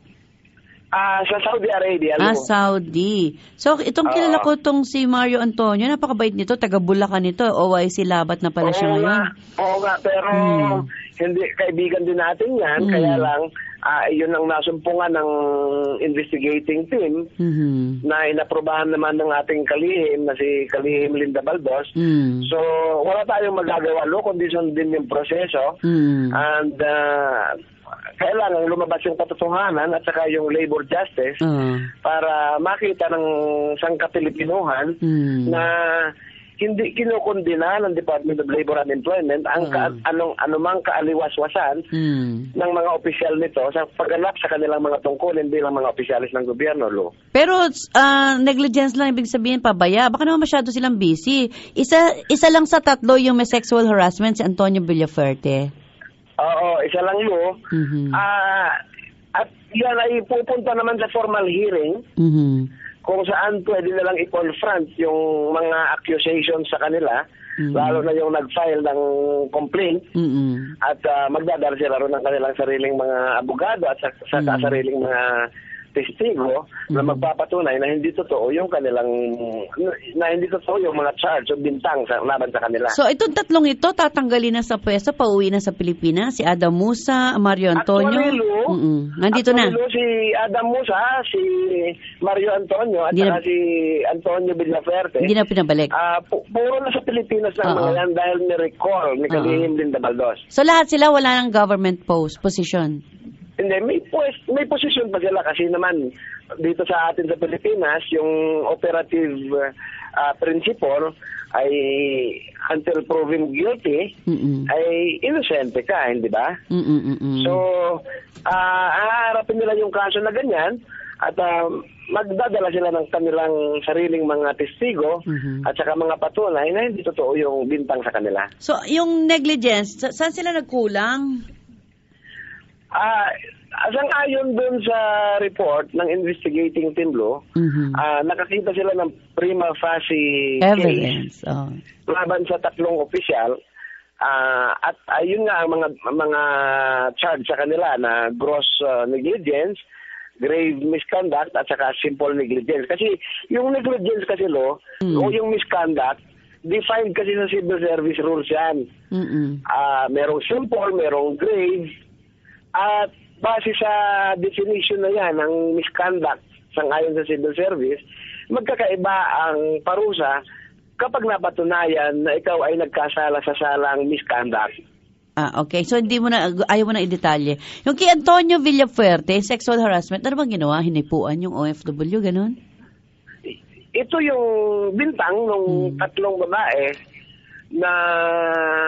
Sa Saudi Arabia. Saudi. So, itong kilala ko itong si Mario Antonio, napakabait nito, taga Bulacan nito, OIC Labat na pala siya ngayon. Oo nga, pero hindi, kaibigan din natin yan, kaya lang, yun ang nasumpungan ng investigating team na inaprobahan naman ng ating kalihim na si Kalihim Linda Baldos. So, wala tayong magagawa, kundi sundin yung proseso. And, kailangan lumabas yung katotohanan at saka yung labor justice para makita ng sangkapilipinuhan na hindi kinukundina ng Department of Labor and Employment ang anumang kaaliwaswasan ng mga opisyal nito sa pagganap sa kanilang mga tungkulin bilang mga opisyalis ng gobyerno, Lo. Pero negligence lang ibig sabihin, pabaya. Baka naman masyado silang busy. Isa lang sa tatlo yung may sexual harassment, si Antonio Villafuerte. Oo, isa lang, Lo. At yan ay pupunta naman sa formal hearing kung saan pwede nalang i-confront yung mga accusations sa kanila, lalo na yung nag-file ng complaint at magdadala sila ron ng kanilang sariling mga abogado at sa sariling mga testigo na magpapatunay na hindi totoo yung mga charge o bintang laban sa kanila. So itong tatlong ito tatanggalin na sa pwesto, pauwi na sa Pilipinas, si Adam Musa, Mario Antonio. Nandito na. Si Adam Musa, si Mario Antonio at saka si Antonio Villaferte. Hindi na pinabalik. Puro na sa Pilipinas na mga yan dahil ni-recall ni Kalihim Linda Baldos. So lahat sila wala ng government position? Hindi, may posisyon pa sila kasi naman dito sa atin sa Pilipinas, yung operative principle ay until proven guilty, ay innocente ka, hindi ba? So, haharapin nila yung kaso na ganyan at magdadala sila ng kanilang sariling mga testigo at saka mga patunay na hindi totoo yung bintang sa kanila. So, yung negligence, saan sila nagkulang? Ayon dun sa report ng investigating team Blue, nakakita sila ng prima facie evidence laban sa tatlong opisyal at ayun nga ang mga charge sa kanila na gross negligence, grave misconduct at saka simple negligence. Kasi yung negligence kasi o yung misconduct, defined kasi sa civil service rules yan. Merong simple, merong grave, at base sa definition na yan ng misconduct sangayon sa civil service, magkakaiba ang parusa kapag napatunayan na ikaw ay nagkasala sa salang misconduct. Okay. So ayaw mo na i-detalye. Yung kay Antonio Villafuerte, sexual harassment, ano bang ginawa? Hinipuan yung OFW, ganun? Ito yung bintang ng tatlong babae na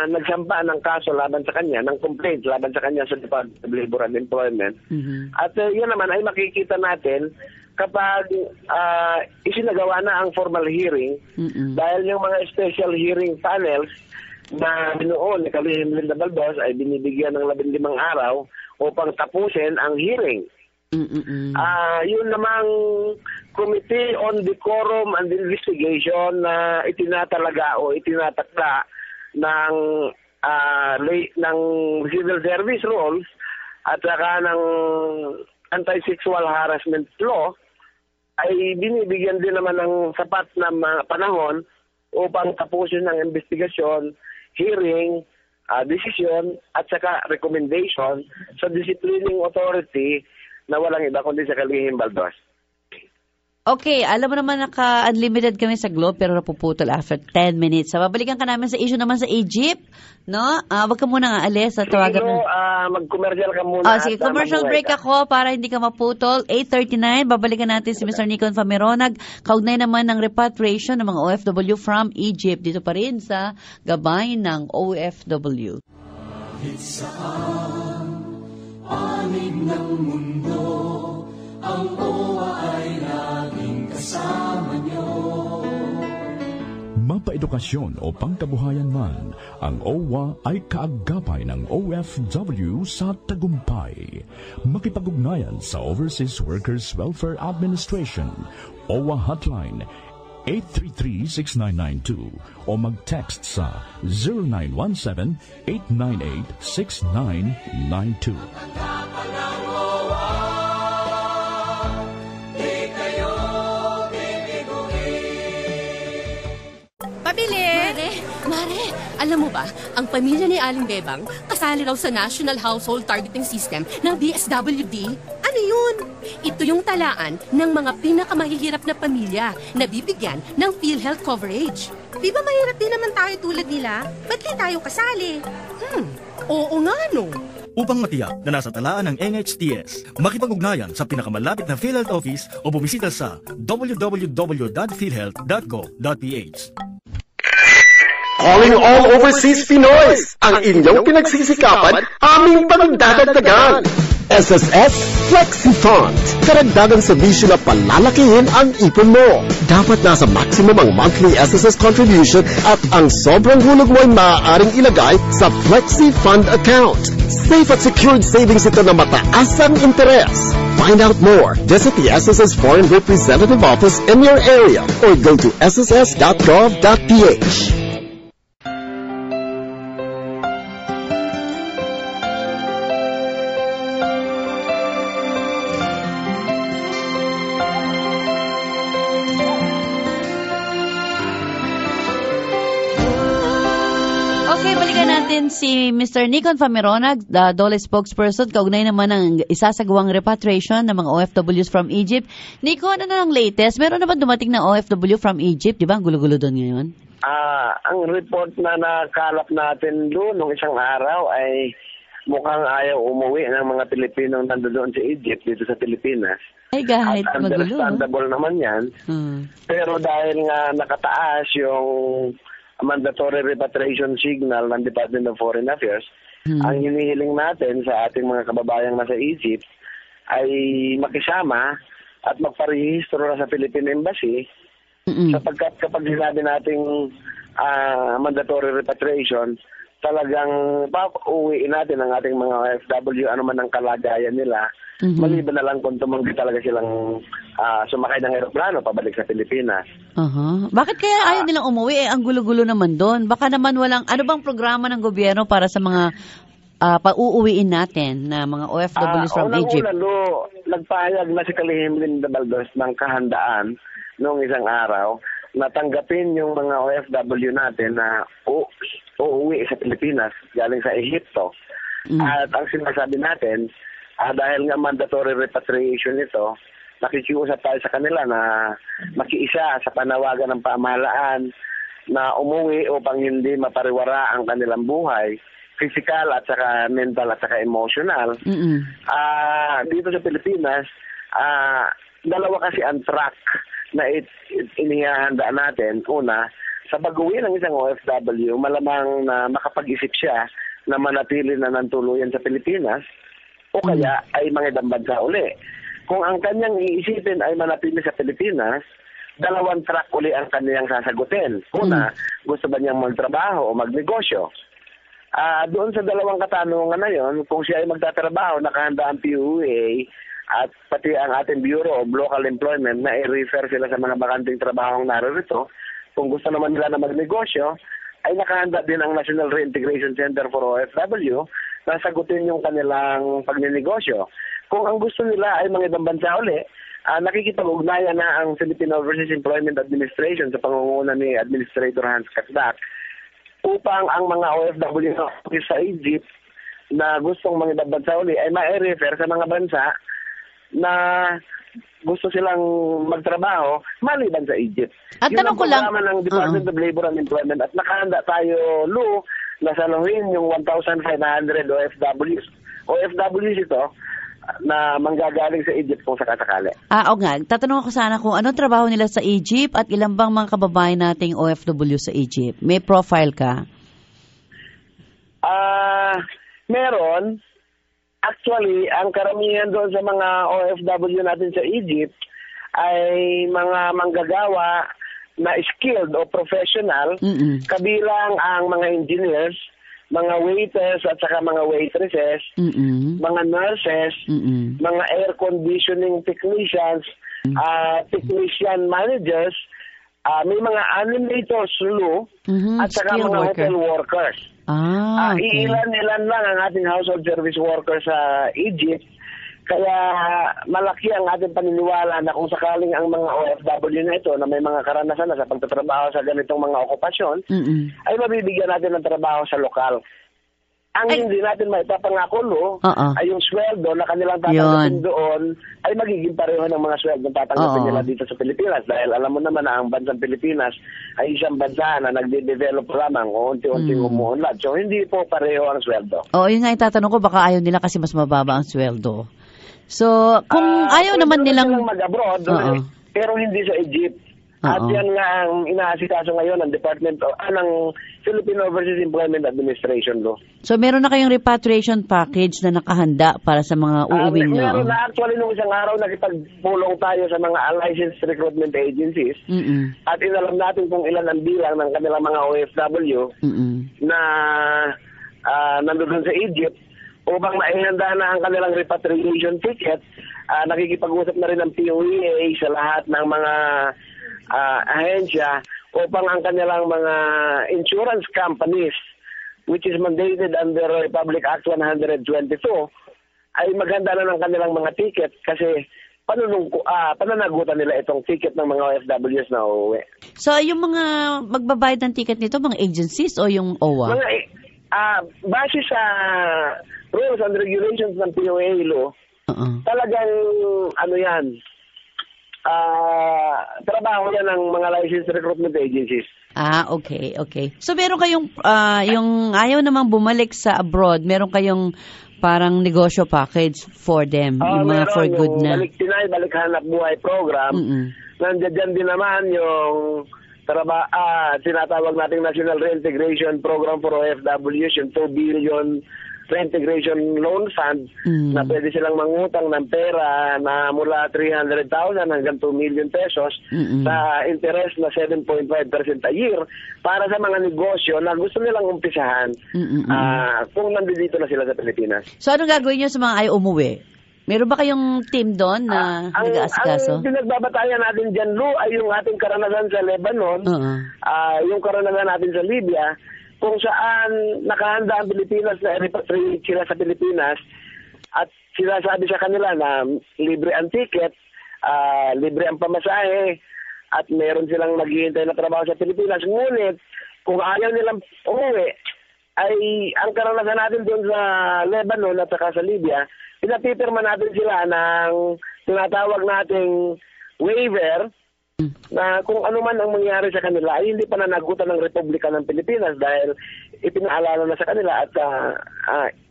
nagsampa ng kaso laban sa kanya, ng complaint laban sa kanya sa Department of Labor and Employment. At yan naman ay makikita natin kapag isinagawa na ang formal hearing dahil yung mga special hearing panels na binuo ni Kalihim Linda Baldos ay binibigyan ng 15 araw upang tapusin ang hearing. Yun namang Committee on Decorum and Investigation na itinatalaga o itinatakda ng civil service rules at saka ng anti-sexual harassment law ay binibigyan din naman ng sapat na panahon upang tapusin ng investigasyon, hearing, decision at saka recommendation sa disciplining authority na walang iba kundi sa Kalihim Baldos. Okay, alam mo naman naka-unlimited kami sa Globe pero napuputol after 10 minutes. So, babalikan ka namin sa issue naman sa Egypt, no? Wag ka muna aalis at tawagan mo. Mag-commercial ka muna. Sige, commercial break ako para hindi ka maputol. 8:39, babalikan natin si Mr. Nicon Famironag. Kaugnay naman ng repatriation ng mga OFW from Egypt. Dito pa rin sa gabay ng OFW. Saan panig ng mundo ang OWA ay laging kasama niyo. Mapaedukasyon o pangkabuhayan man, ang OWA ay kaagapay ng OFW sa tagumpay. Makipag-ugnayan sa Overseas Workers Welfare Administration, OWA Hotline 833-6992 o mag-text sa 0917-898-6992. Mare, alam mo ba, ang pamilya ni Aling Bebang kasali raw sa National Household Targeting System ng DSWD. Ano yun? Ito yung talaan ng mga pinakamahihirap na pamilya na bibigyan ng PhilHealth coverage. Di ba mahirap din naman tayo tulad nila? Ba't di tayo kasali? Oo nga no. Upang matiyak na nasa talaan ng NHTS, makipag-ugnayan sa pinakamalapit na PhilHealth office o bumisita sa www.philhealth.go.ph. Calling all overseas Pinoys! Ang inyong pinagsisikapan, aming pagdadagdagan! SSS Flexi Fund. Karagdagang serbisyo na palalakihin ang ipon mo. Dapat nasa maximum ang monthly SSS contribution at ang sobrang hulog mo ay maaaring ilagay sa Flexi Fund account. Safe at secured savings ito na mataas ang interes. Find out more. Visit the SSS Foreign Representative Office in your area or go to sss.gov.ph. Okay, balikan natin si Mr. Nikon Fameronag, the DOLE spokesperson, kaugnay naman ng isasagawang repatriation ng mga OFWs from Egypt. Nikon, ano ang latest? Meron na ba dumating na OFW from Egypt? Di ba? Ang gulo-gulo doon ngayon. Ang report na nakalap natin doon nung isang araw ay mukhang ayaw umuwi ng mga Pilipinong nandoon sa Egypt dito sa Pilipinas. Ay, kahit at magulo. understandable naman yan. Pero dahil nga nakataas yung mandatory repatriation signal ng Department of Foreign Affairs, ang hinihiling natin sa ating mga kababayang nasa Egypt ay makisama at magparehistro na sa Philippine Embassy sapagkat kapag sinabi nating mandatory repatriation, talagang pauwiin natin ang ating mga OFW, ano man ang kalagayan nila, maliban na lang kung tumanggi talaga silang sumakay ng aeroplano pabalik sa Pilipinas. Bakit kaya ayaw nilang umuwi? Ang gulo-gulo naman doon. Baka naman walang, ano bang programa ng gobyerno para sa mga pauuwiin natin na mga OFWs from Egypt? Unang-una, nagpahayag na si Kalihim Linda Baldos ng kahandaan noong isang araw na tanggapin yung mga OFW natin na uuwi sa Pilipinas galing sa Ehipto. At ang sinasabi natin, dahil nga mandatory repatriation ito, nakikiusap tayo sa kanila na makiisa sa panawagan ng pamahalaan na umuwi upang hindi mapariwara ang kanilang buhay, physical at saka mental at saka emotional. Dito sa Pilipinas, dalawa kasi ang track na inihahanda natin. Una, sa pag-uwi ng isang OFW, malamang na makapag-isip siya na manatili na ng tuluyan sa Pilipinas o kaya ay mangidang bansa uli. Kung ang kanyang iisipin ay manatili sa Pilipinas, dalawang track uli ang kanyang sasagutin. Una, gusto ba niyang magtrabaho o magnegosyo? Doon sa dalawang katanungan na yon, kung siya ay magtatrabaho, nakahanda ang PUA at pati ang ating Bureau of Local Employment na i-refer sila sa mga bakanting trabahong naririto. Kung gusto naman nila na magnegosyo, ay nakahanda din ang National Reintegration Center for OFW na sagutin yung kanilang pagninegosyo. Kung ang gusto nila ay mangibang bansa uli, nakikipag-ugnayan na ang Philippine Overseas Employment Administration sa pangunguna ni Administrator Hans Kasdak upang ang mga OFW sa Egypt na gustong mangibang bansa uli ay ma-refer sa mga bansa na gusto silang magtrabaho maliban sa Egypt. At yun tanong ko lang, ng Department of Labor and Employment at nakahanda tayo, Lou, na saluhin yung 1,500 OFWs. OFWs ito na manggagaling sa Egypt kung sakasakali. O nga, tatanong ako sana kung anong trabaho nila sa Egypt at ilang bang mga kababayan nating OFW sa Egypt. May profile ka? Meron. Actually, ang karamihan doon sa mga OFW natin sa Egypt ay mga manggagawa na skilled o professional, kabilang ang mga engineers, mga waiters at saka mga waitresses, mga nurses, mga air conditioning technicians, technician managers, may mga animators, at saka mga hotel workers. Iilan-ilan lang ang ating household service workers sa Egypt. Kaya malaki ang ating paniniwala na kung sakaling ang mga OFW na ito na may mga karanasan na sa pagtatrabaho sa ganitong mga okupasyon, ay mabibigyan natin ng trabaho sa lokal. Ang hindi natin maipapangako, ay yung sweldo na kanilang tatanggapin doon ay magiging pareho ng mga sweldo na tatanggapin nila dito sa Pilipinas. Dahil alam mo naman na ang bansang Pilipinas ay isang bansa na nagde-develop lamang o unti-unting umuunlad. So hindi po pareho ang sweldo. Yun nga itatanong ko, baka ayaw nila kasi mas mababa ang sweldo. So, kung ayaw naman nilang mag-abroad, pero hindi sa Egypt. At yan nga ang inaasikaso ngayon ng Department ng Philippine Overseas Employment Administration. So, meron na kayong repatriation package na nakahanda para sa mga uuwing nyo? Meron na. Actually, nung isang araw, nakipagpulong tayo sa mga unlicensed recruitment agencies at inalam natin kung ilan ang bilang ng kanilang mga OFW na nandoon sa Egypt upang maihanda na ang kanilang repatriation ticket. Nakikipag-usap na rin ng POEA sa lahat ng mga ahensya upang ang kanilang mga insurance companies which is mandated under Republic Act 122 ay maghanda na ng kanilang mga ticket kasi pananagutan nila itong ticket ng mga OFWs na uuwi. So, yung mga magbabayad ng ticket nito, mga agencies o yung OWA? Base sa rules and regulations ng POA law, talagang trabaho yan ng mga licensed recruitment agencies. Okay. So, meron kayong, yung ayaw namang bumalik sa abroad, meron kayong parang negosyo package for them, yung mga for good na. Balik hanap buhay program. Nandiyan din naman yung tinatawag nating National Reintegration Program for OFWs, yung 2 billion Reintegration Loan Fund na pwede silang mangutang ng pera na mula 300,000 hanggang 2 million pesos sa interest na 7.5% a year para sa mga negosyo na gusto nilang umpisahan kung nandito na sila sa Pilipinas. So, anong gagawin nyo sa mga ayaw umuwi? Meron ba kayong team doon na nag-aasikaso? Ang pinagbabatayan natin dyan, Lou, ay yung ating karanasan sa Lebanon, yung karanasan natin sa Libya, kung saan nakahanda ang Pilipinas na repatriate sila sa Pilipinas at sinasabi sa kanila na libre ang ticket, libre ang pamasahe at meron silang naghihintay na trabaho sa Pilipinas. Ngunit kung ayaw nilang umuwi, ay ang karanasan natin doon sa Lebanon at saka sa Libya, pinapipirma natin sila ng tinatawag nating waiver na kung ano man ang mangyari sa kanila ay hindi pa nanagutan ng Republika ng Pilipinas dahil ipinaalala na sa kanila at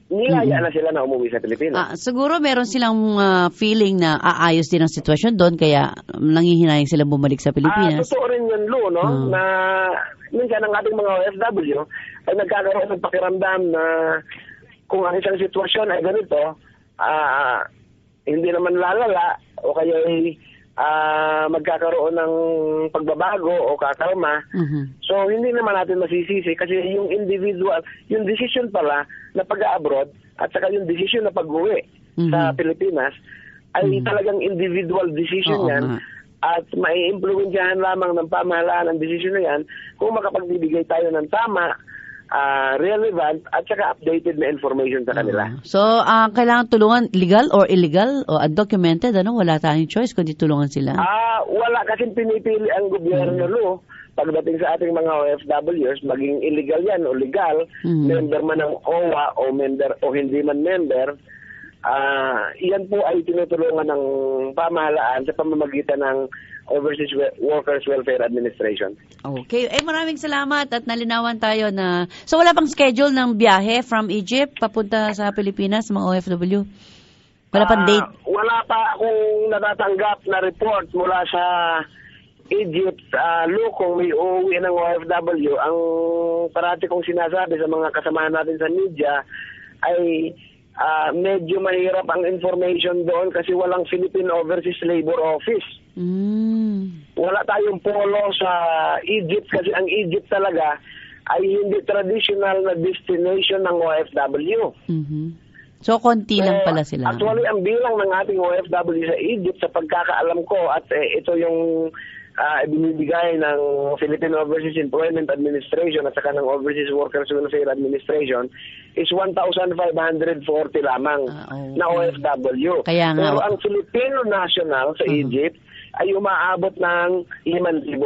niyaya na sila na umuwi sa Pilipinas. Siguro meron silang feeling na aayos din ang sitwasyon doon kaya nanghihinayang silang bumalik sa Pilipinas. Totoo rin yun, Lou, no? Na minsan ang ating mga OFW ay nagkakaroon ng pakiramdam na kung ang isang sitwasyon ay ganito, hindi naman lalala o kaya ay magkakaroon ng pagbabago o kakalma. So, hindi naman natin masisisi kasi yung individual, yung decision pala na pag-abroad at saka yung decision na pag-uwi sa Pilipinas ay talagang individual decision yan at mai-impluwensyahan lamang ng pamahalaan ang decision na yan kung makapagbibigay tayo ng tama, relevant at saka updated na information sa kanila. So, kailangan tulungan legal or illegal o undocumented, wala tayong choice kundi tulungan sila? Wala kasing pinipili ang gobyerno, Lou, pagdating sa ating mga OFWs, maging illegal yan o legal, member man ng OWA o member o hindi man member, iyan po ay tinutulungan ng pamahalaan sa pamamagitan ng Overseas Workers Welfare Administration. Okay. Maraming salamat at nalinawan tayo na... So, wala pang schedule ng biyahe from Egypt papunta sa Pilipinas, mga OFW? Wala pang date? Wala pa akong natatanggap na report mula sa Egypt. Kung may uuwi ng OFW, ang parati kong sinasabi sa mga kasamahan natin sa media ay medyo mahirap ang information doon kasi walang Philippine Overseas Labor Office. Wala tayong polo sa Egypt kasi ang Egypt talaga ay hindi traditional na destination ng OFW. So, konti lang pala sila. Actually, ang bilang ng ating OFW sa Egypt, sa pagkakaalam ko, at ito yung binibigay ng Philippine Overseas Employment Administration at saka ng Overseas Workers Welfare Administration is 1,540 lamang na OFW. Pero ang Filipino national sa Egypt ay umaabot ng 5,000.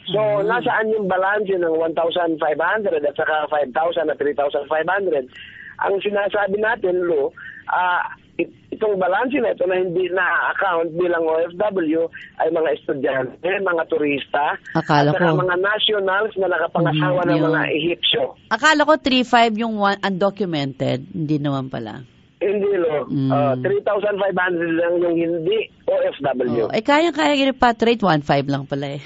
So, nasaan yung balanse ng 1,500 at saka 5,000 at 3,500? Ang sinasabi natin, Lou, itong balanse na ito na hindi na-account bilang OFW ay mga estudyante, mga turista, at saka mga nationals na nakapangasawa ng mga Ehipsyo. Akala ko 3,500 yung undocumented. Hindi naman pala. Hindi, Lou. 3,500 lang yung hindi OFW. Kaya i-repatriate, 1,500 lang pala eh.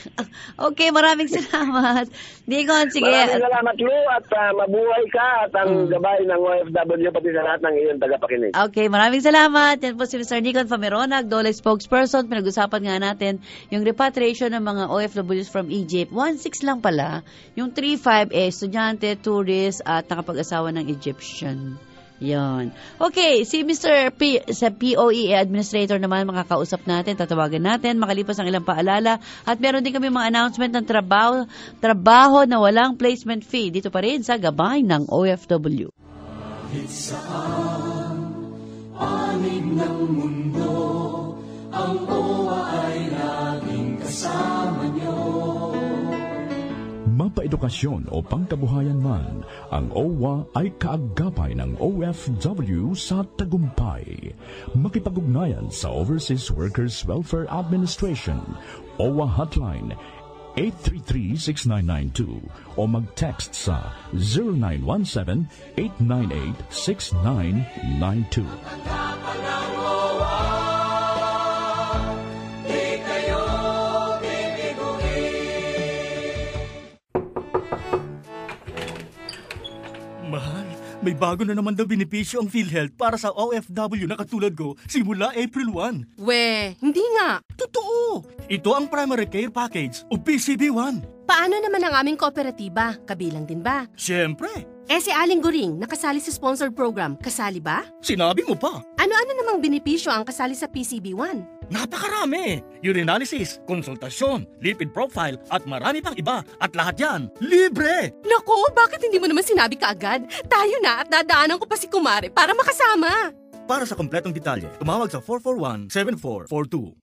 Okay, maraming salamat. Digon, sige. Maraming salamat, Lou, at mabuhay ka at ang gabay ng OFW pati sa lahat ng iyong tagapakinig. Okay, maraming salamat. Yan po si Mr. Nikon Fameronag, DOLE spokesperson. Pinag-usapan nga natin yung repatriation ng mga OFWs from Egypt. 1,600 lang pala. Yung 3,500 estudyante, tourist at nakapag-asawa ng Egyptian. Yon. Okay, si Mr. P sa POEA Administrator naman makakausap natin, tatawagan natin makalipas ang ilang paalala at meron din kami mga announcement ng trabaho na walang placement fee dito pa rin sa gabay ng OFW. Saan, panig ng mundo, ang OWA ay laging kasama niyo. Mapaedukasyon o pangkabuhayan man, ang OWA ay kaagapay ng OFW sa tagumpay. Makipag-ugnayan sa Overseas Workers Welfare Administration, OWA Hotline 833-6992 o mag-text sa 0917-898-6992. Mahal, may bago na naman daw benepisyo ang PhilHealth para sa OFW na katulad ko simula April 1. We, hindi nga. Totoo! Ito ang Primary Care Package o PCB1. Paano naman ang aming kooperatiba? Kabilang din ba? Siyempre! Si Aling Goring, nakasali sa sponsored program, kasali ba? Sinabi mo pa! Ano-ano namang benepisyo ang kasali sa PCB1? Napakarami! Urinalysis, konsultasyon, lipid profile, at marami pang iba. At lahat yan, libre! Naku, bakit hindi mo naman sinabi kaagad? Tayo na at dadaanan ko pa si Kumare para makasama. Para sa kompletong detalye, tumawag sa 441-7442.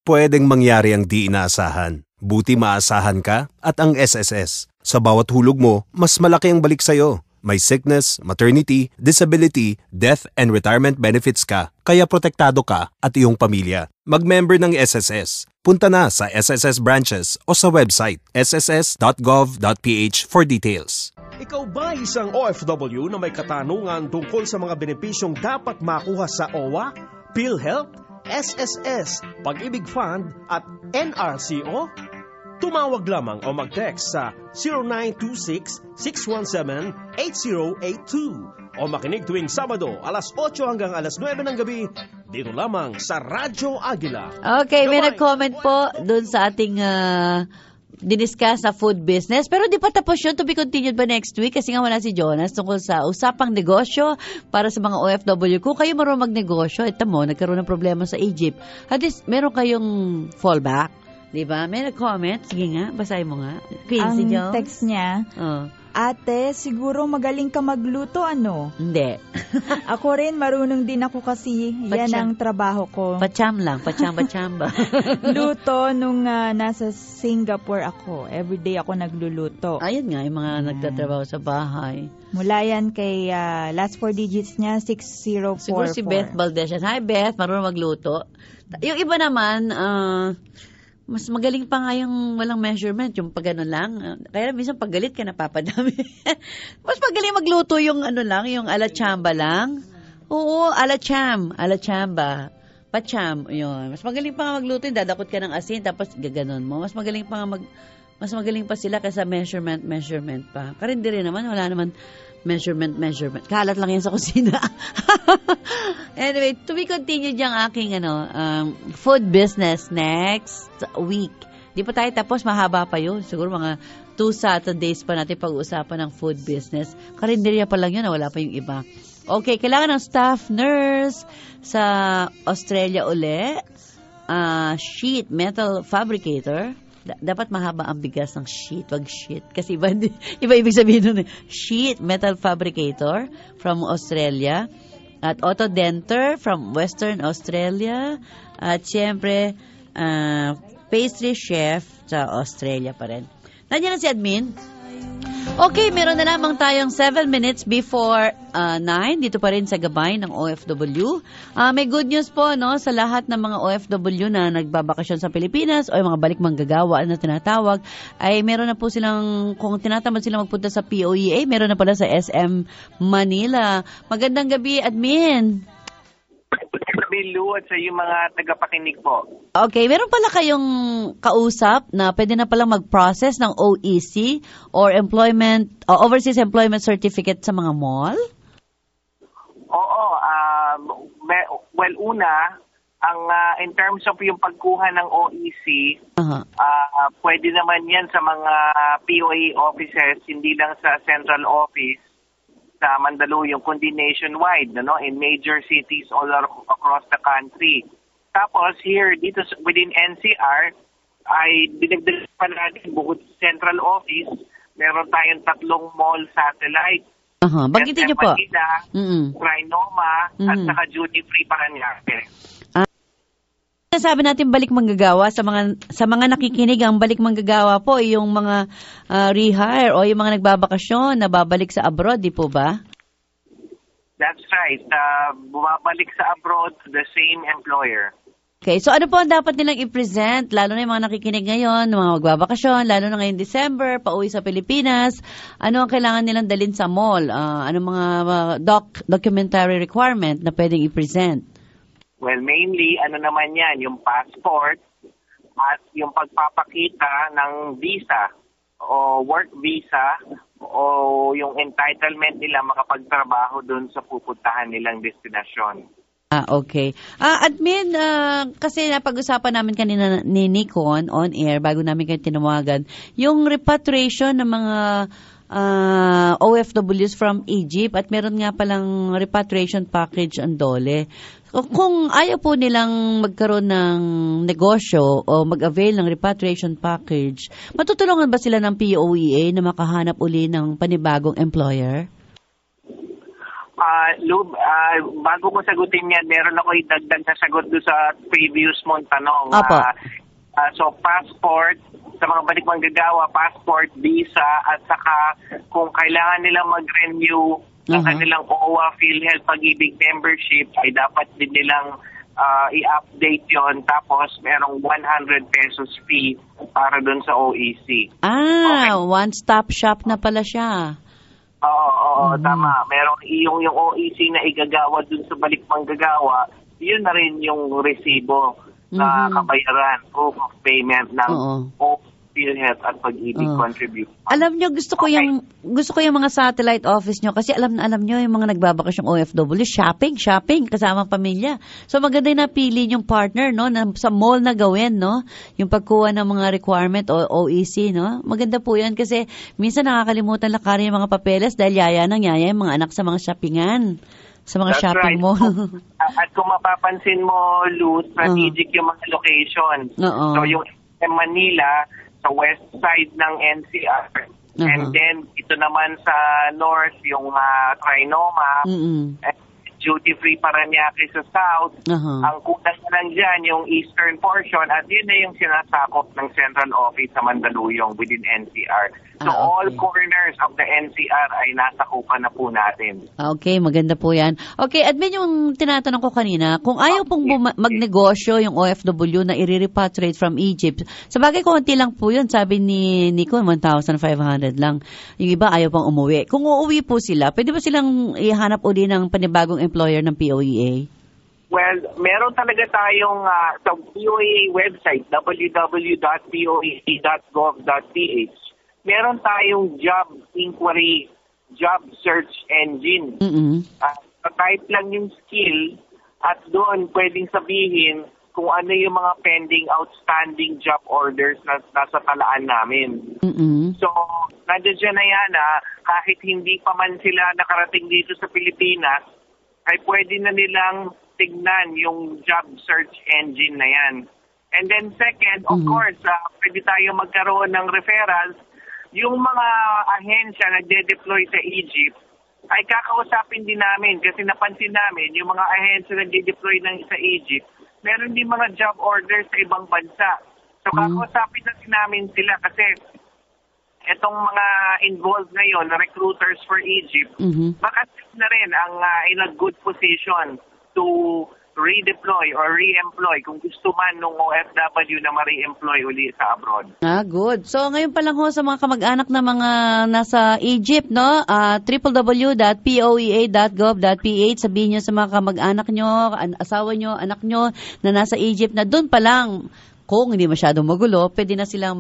Pwedeng mangyari ang di inaasahan. Buti maasahan ka at ang SSS. Sa bawat hulog mo, mas malaki ang balik sa'yo. May sickness, maternity, disability, death, and retirement benefits ka. Kaya protektado ka at iyong pamilya. Mag-member ng SSS. Punta na sa SSS branches o sa website sss.gov.ph for details. Ikaw ba isang OFW na may katanungan tungkol sa mga benepisyong dapat makuha sa OWA, PhilHealth, SSS, Pag-ibig Fund at NRCO? Tumawag lamang o mag-text sa 0926-617-8082 o makinig tuwing Sabado alas 8 hanggang alas 9 ng gabi dito lamang sa Radyo Agila. Okay, may nag-comment po dun sa ating diniscuss sa food business. Pero di pa tapos yun, to be continued ba next week? Kasi nga wala si Jonas tungkol sa usapang negosyo para sa mga OFW. Kung kayo marunong magnegosyo, ito mo, nagkaroon ng problema sa Egypt. At least, meron kayong fallback. Diba? May nag-comment. Sige nga, basahin mo nga. Quincy Ang text niya, Ate, siguro magaling ka magluto, ano? Hindi. Ako rin, marunong din ako kasi yan ang trabaho ko. Pacham lang, pachamba. Luto nung nasa Singapore ako. Everyday ako nagluluto. Ayun nga, yung mga nagtatrabaho sa bahay. Mula yan kay last 4 digits niya, 6044. Siguro si Beth Valdez yan. Hi Beth, marunong magluto. Yung iba naman, mas magaling pa nga yung walang measurement, yung pag ano lang. Kaya minsan pag galit ka, napapadami. Mas magaling magluto yung ano lang, yung alachamba lang. Oo, alachamba. Pacham, yun. Mas magaling pa nga magluto, yung dadakot ka ng asin, tapos gaganon mo. Mas magaling pa sila kaysa measurement pa. Karindiri naman, wala naman measurement. Kalat lang yan sa kusina. Anyway, to be continued yung aking food business next week. Di pa tayo tapos, mahaba pa yun. Siguro mga 2 Saturdays pa natin pag-uusapan ng food business. Karinderya pa lang yun, wala pa yung iba. Okay, kailangan ng staff nurse sa Australia uli. Sheet metal fabricator. Dapat mahaba ang bigas ng sheet, wag sheet. Kasi iba ibig sabihin nun. Sheet metal fabricator from Australia. At auto denter from Western Australia. At siyempre, pastry chef sa Australia pa rin. Nandiyan na si admin. Okay, meron na lamang tayong 7 minutes before 9 dito pa rin sa gabay ng OFW. May good news po sa lahat ng mga OFW na nagbabakasyon sa Pilipinas o yung mga balik manggagawa na tinatawag, ay meron na po silang, kung tinatamad silang magpunta sa POEA, meron na pala sa SM Manila. Magandang gabi, admin. Bilu at sa yung mga tagapakinig po. Okay, meron pala kayong kausap na pwede na palang mag-process ng OEC or Overseas Employment Certificate sa mga mall? Oo. Well, una, in terms of yung pagkuha ng OEC, pwede naman yan sa mga POA offices, hindi lang sa central office sa Mandaluyong, kundi nationwide, in major cities all across the country. Tapos here, dito within NCR, ay dinagdag pa natin bukod sa central office, meron tayong 3 mall satellite. Banggitin niyo po. Manila, Trinoma, at saka Duty Free Paranaque. Sabi natin balik manggagawa sa mga nakikinig, ang balik manggagawa po yung mga rehire o yung mga nagbabakasyon na babalik sa abroad, di po ba? That's right. Bumabalik sa abroad to the same employer. Okay, so ano po ang dapat nilang i-present, lalo na yung mga nakikinig ngayon, mga magbabakasyon, lalo na ngayong December, pauwi sa Pilipinas, ano ang kailangan nilang dalhin sa mall? Ano mga documentary requirement na pwedeng i-present? Well, mainly, ano naman yan, yung passport at yung pagpapakita ng visa o work visa o yung entitlement nila makapagtrabaho doon sa pupuntahan nilang destinasyon. Okay. Admin, kasi napag-usapan namin kanina ni Nikon on air bago namin kayo tinawagan, yung repatriation ng mga OFWs from Egypt at meron nga palang repatriation package ang DOLE. Kung ayaw po nilang magkaroon ng negosyo o mag-avail ng repatriation package, matutulungan ba sila ng POEA na makahanap uli ng panibagong employer? Lub, bago ko sagutin yan, meron ako idagdag na sagot doon sa previous mong tanong. So, passport, sa mga balik manggagawa, passport, visa, at saka kung kailangan nilang mag-renew ng kanilang OWA PhilHealth Pag-ibig membership, ay dapat din nilang i-update yon. Tapos, merong 100 pesos fee para doon sa OEC. One-stop shop na pala siya. Oo, tama. Merong yung OEC na igagawa dun sa balik manggagawa, yun na rin yung resibo na kabayaran, proof of payment ng PhilHealth at Pag-ibig contribute. Alam nyo, gusto ko yung mga satellite office nyo kasi alam nyo yung mga nagbabakasyong OFW, shopping, kasama pamilya. So maganda yung napili yung partner, no, na sa mall na gawin, no, yung pagkuha ng mga requirement o OEC, no. Maganda po yan kasi minsan nakakalimutan lakarin yung mga papeles dahil yaya yung mga anak sa mga shoppingan. Sa mga shopping mall. At kung mapapansin mo, Lou, strategic yung mga location. So yung Manila, sa west side ng NCR, and then ito naman sa north, yung Trinoma, Duty Free Paranaque sa south. Ang kulang lang dyan, yung eastern portion, at yun na yung sinasakop ng central office sa Mandaluyong within NCR. So all corners of the NCR ay nasakupan na po natin. Okay, maganda po yan. Okay, admin yung tinatanong ko kanina, kung ayaw pong magnegosyo yung OFW na i-repatriate from Egypt, sabagay konti lang po yun, sabi ni Nico, 1,500 lang. Yung iba ayaw pang umuwi. Kung uuwi po sila, pwede ba silang ihanap uli ng panibagong employer ng POEA? Well, meron talaga tayong sa POEA website, www.poea.gov.ph. Meron tayong job inquiry, job search engine. Type lang yung skill at doon pwedeng sabihin kung ano yung mga pending outstanding job orders na nasa talaan namin. So, nandiyan na yan kahit hindi pa man sila nakarating dito sa Pilipinas, ay pwede na nilang tignan yung job search engine na yan. And then second, of course, pwede tayo magkaroon ng referrals. Yung mga ahensya na nagde-deploy sa Egypt, ay kakausapin din namin kasi napansin namin yung mga ahensya na nagde-deploy sa Egypt, meron din mga job orders sa ibang bansa. So kakausapin na din namin sila kasi itong mga involved ngayon na recruiters for Egypt, baka na rin ang in a good position to redeploy or re-employ kung gusto man nung OFW na ma-re-employ uli sa abroad. Good. So ngayon pa lang ho sa mga kamag-anak na mga nasa Egypt, no? www.poea.gov.ph, sabihin nyo sa mga kamag-anak nyo, asawa nyo, anak nyo na nasa Egypt na doon pa lang, kung hindi masyadong magulo, pwede na silang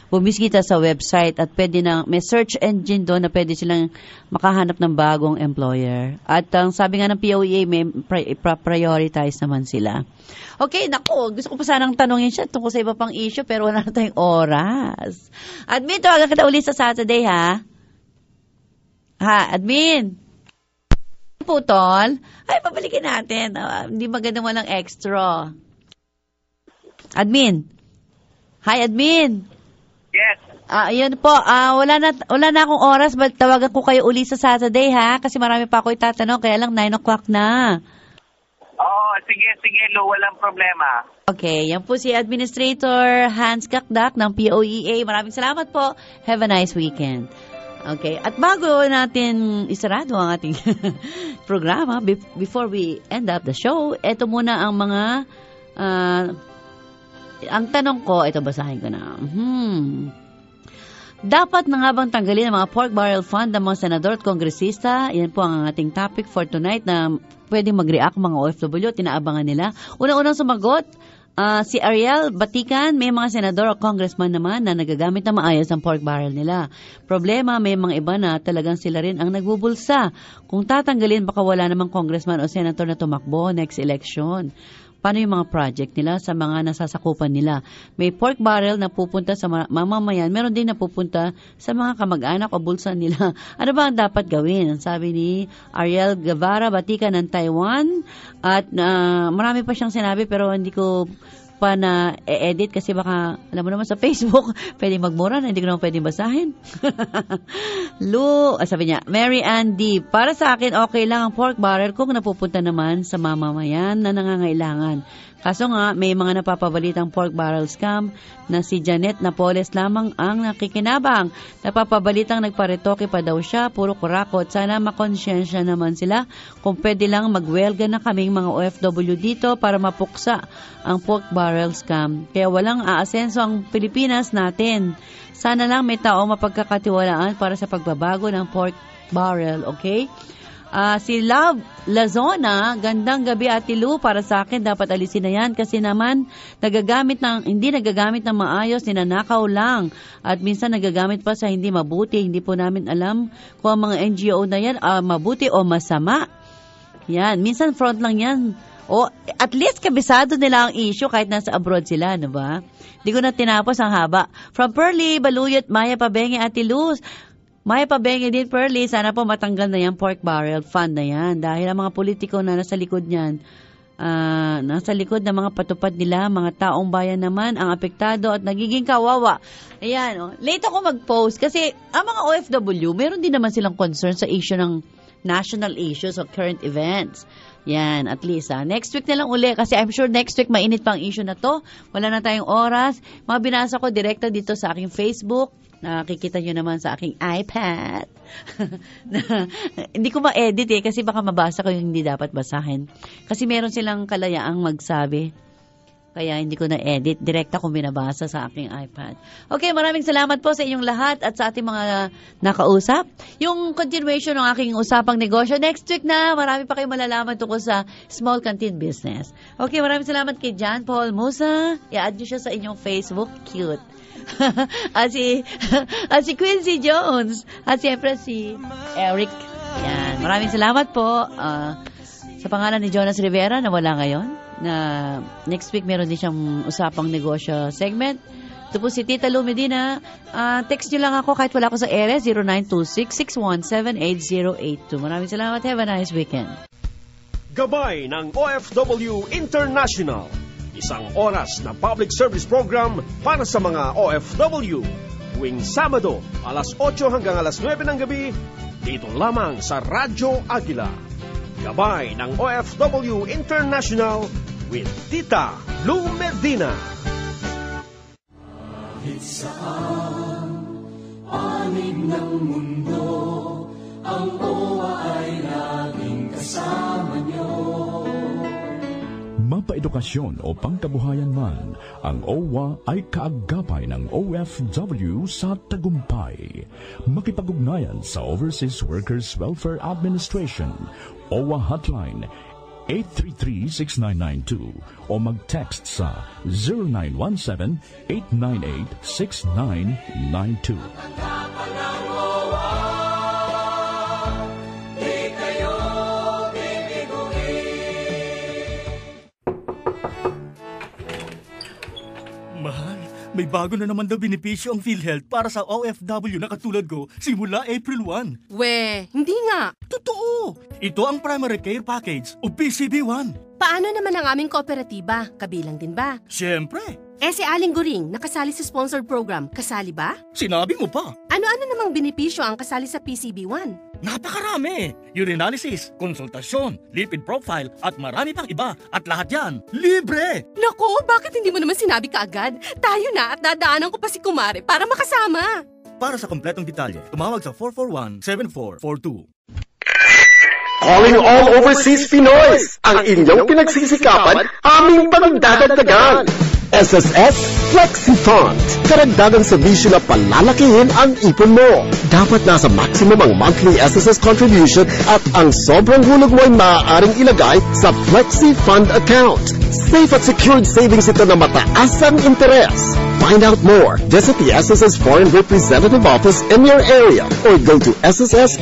bumiskita sa website at pwede na, may search engine doon na pwede silang makahanap ng bagong employer. At ang sabi nga ng POEA, may prioritize naman sila. Okay, naku, gusto ko pa sanang tanongin siya tungkol sa iba pang issue pero wala na tayong oras. Admin, tawagan kita ulit sa Saturday, ha? Admin? Putol? Ay, pabalikin natin. Hindi maganda walang extra. Admin. Hi, Admin. Yes. Yun po, wala na akong oras, but tawagan ko kayo uli sa Saturday, ha? Kasi marami pa ako itatanong, kaya lang 9 o'clock na. Oo, sige, Lou, walang problema. Okay, yan po si Administrator Hans Kakdak ng POEA. Maraming salamat po. Have a nice weekend. Okay, at bago natin isarado ang ating programa, before we end up the show, eto muna ang mga, ang tanong ko, ito basahin ko na. Dapat na nga bang tanggalin ang mga pork barrel fund ng mga senador at kongresista? Yan po ang ating topic for tonight na pwedeng mag-react mga OFW, tinaabangan nila. Unang-unang sumagot, si Ariel Batikan, may mga senador o congressman naman na nagagamit na maayos ang pork barrel nila. Problema, may mga iba na talagang sila rin ang nagbubulsa. Kung tatanggalin, baka wala namang congressman o senator na tumakbo next election. Paano yung mga project nila sa mga nasasakupan nila? May pork barrel na pupunta sa mamamayan, meron din na pupunta sa mga kamag-anak o bulsa nila. Ano ba ang dapat gawin? Ang sabi ni Ariel Guevara Batikan ng Taiwan. At marami pa siyang sinabi pero hindi ko pa na edit kasi baka, alam mo naman sa Facebook, pwedeng magmura na hindi ko naman pwedeng basahin. Sabi niya, Mary Ann D, para sa akin okay lang ang pork barrel kung napupunta naman sa mamamayan na nangangailangan. Kaso nga, may mga napapabalitang pork barrel scam na si Janet Napoles lamang ang nakikinabang. Napapabalitang nagparetoke pa daw siya, puro kurakot. Sana makonsyensya naman sila kung pwede lang magwelga na kaming mga OFW dito para mapuksa ang pork barrel scam. Kaya walang aasenso ang Pilipinas natin. Sana lang may tao mapagkakatiwalaan para sa pagbabago ng pork barrel, okay? Si Love Lazona, gandang gabi Ate Lu, para sa akin dapat alisin na yan kasi naman hindi nagagamit ng maayos, ninanakaw lang at minsan nagagamit pa sa hindi mabuti. Hindi po namin alam kung ang mga NGO na yan mabuti o masama. Yan, minsan front lang yan. O at least kabisado nila ang issue kahit nasa abroad sila, no ba? Hindi ko na tinapos ang haba. From Pearly, Baluyot, Maya Pabenge, Ate Lu, Maya Pabenge din, Pearly, sana po matanggal na yung pork barrel fund na yan. Dahil ang mga politiko na nasa likod niyan, nasa likod ng mga patupad nila, mga taong bayan naman ang apektado at nagiging kawawa. Ayan, late ako mag-post kasi ang mga OFW, meron din naman silang concern sa issue ng national issues o current events. Yan, at least. Next week na lang uli kasi I'm sure next week mainit pang issue na to. Wala na tayong oras. Mga binasa ko direkta dito sa aking Facebook. Nakikita nyo naman sa aking iPad. Hindi ko ma-edit kasi baka mabasa ko yung hindi dapat basahin. Kasi meron silang kalayaang magsabi. Kaya hindi ko na-edit. Direkta kong binabasa sa aking iPad. Okay, maraming salamat po sa inyong lahat at sa ating mga nakausap. Yung continuation ng aking usapang negosyo, next week na, marami pa kayong malalaman tungkol sa small canteen business. Okay, maraming salamat kay John Paul Musa. I-add nyo siya sa inyong Facebook. Cute. at si Quincy Jones. At siyempre si Eric. Yan. Maraming salamat po. Sa pangalan ni Jonas Rivera na wala ngayon, na next week meron din siyang usapang negosyo segment. Ito po si Tita Lu Medina. Text nyo lang ako kahit wala ako sa ere, 0926-617-8082. Maraming salamat. Have a nice weekend. Gabay ng OFW International. Isang oras na public service program para sa mga OFW. Tuwing Sabado, alas 8 hanggang alas 9 ng gabi, dito lamang sa Radyo Agila. Gabay ng OFW International with Tita Lu Medina. Kahit saan, panig ng mundo, ang OWA ay laging kasama niyo. Mapaedukasyon o pangkabuhayan man, ang OWA ay kaagapay ng OFW sa tagumpay. Makipag-ugnayan sa Overseas Workers Welfare Administration, OWA Hotline 833-6992 o mag-text sa 0917-898-6992. Mahal, may bago na naman daw benepisyo ang PhilHealth para sa OFW na katulad ko simula April 1. We, hindi nga. Totoo! Ito ang Primary Care Package o PCB1. Paano naman ang aming kooperatiba? Kabilang din ba? Siyempre, Si Aling Goring, nakasali sa sponsored program. Kasali ba? Sinabi mo pa. Ano-ano namang benepisyo ang kasali sa PCB1? Napakarami! Urinalysis, konsultasyon, lipid profile, at marami pang iba. At lahat yan, libre! Naku, bakit hindi mo naman sinabi kaagad? Tayo na at dadaanan ko pa si Kumare para makasama. Para sa kompletong detalye, tumawag sa 441-7442. Calling all overseas Pinoys! Ang inyong pinagsisikapan, aming pagdadagdagan! SSS Flexi Fund. Karagdagang serbisyo na palalakihin ang ipon mo. Dapat nasa maximum ang monthly SSS contribution at ang sobrang hulog mo ay maaaring ilagay sa Flexi Fund account. Safe at secured savings ito na mataas ang interes. Find out more. Visit the SSS Foreign Representative Office in your area or go to sss.gov.ph.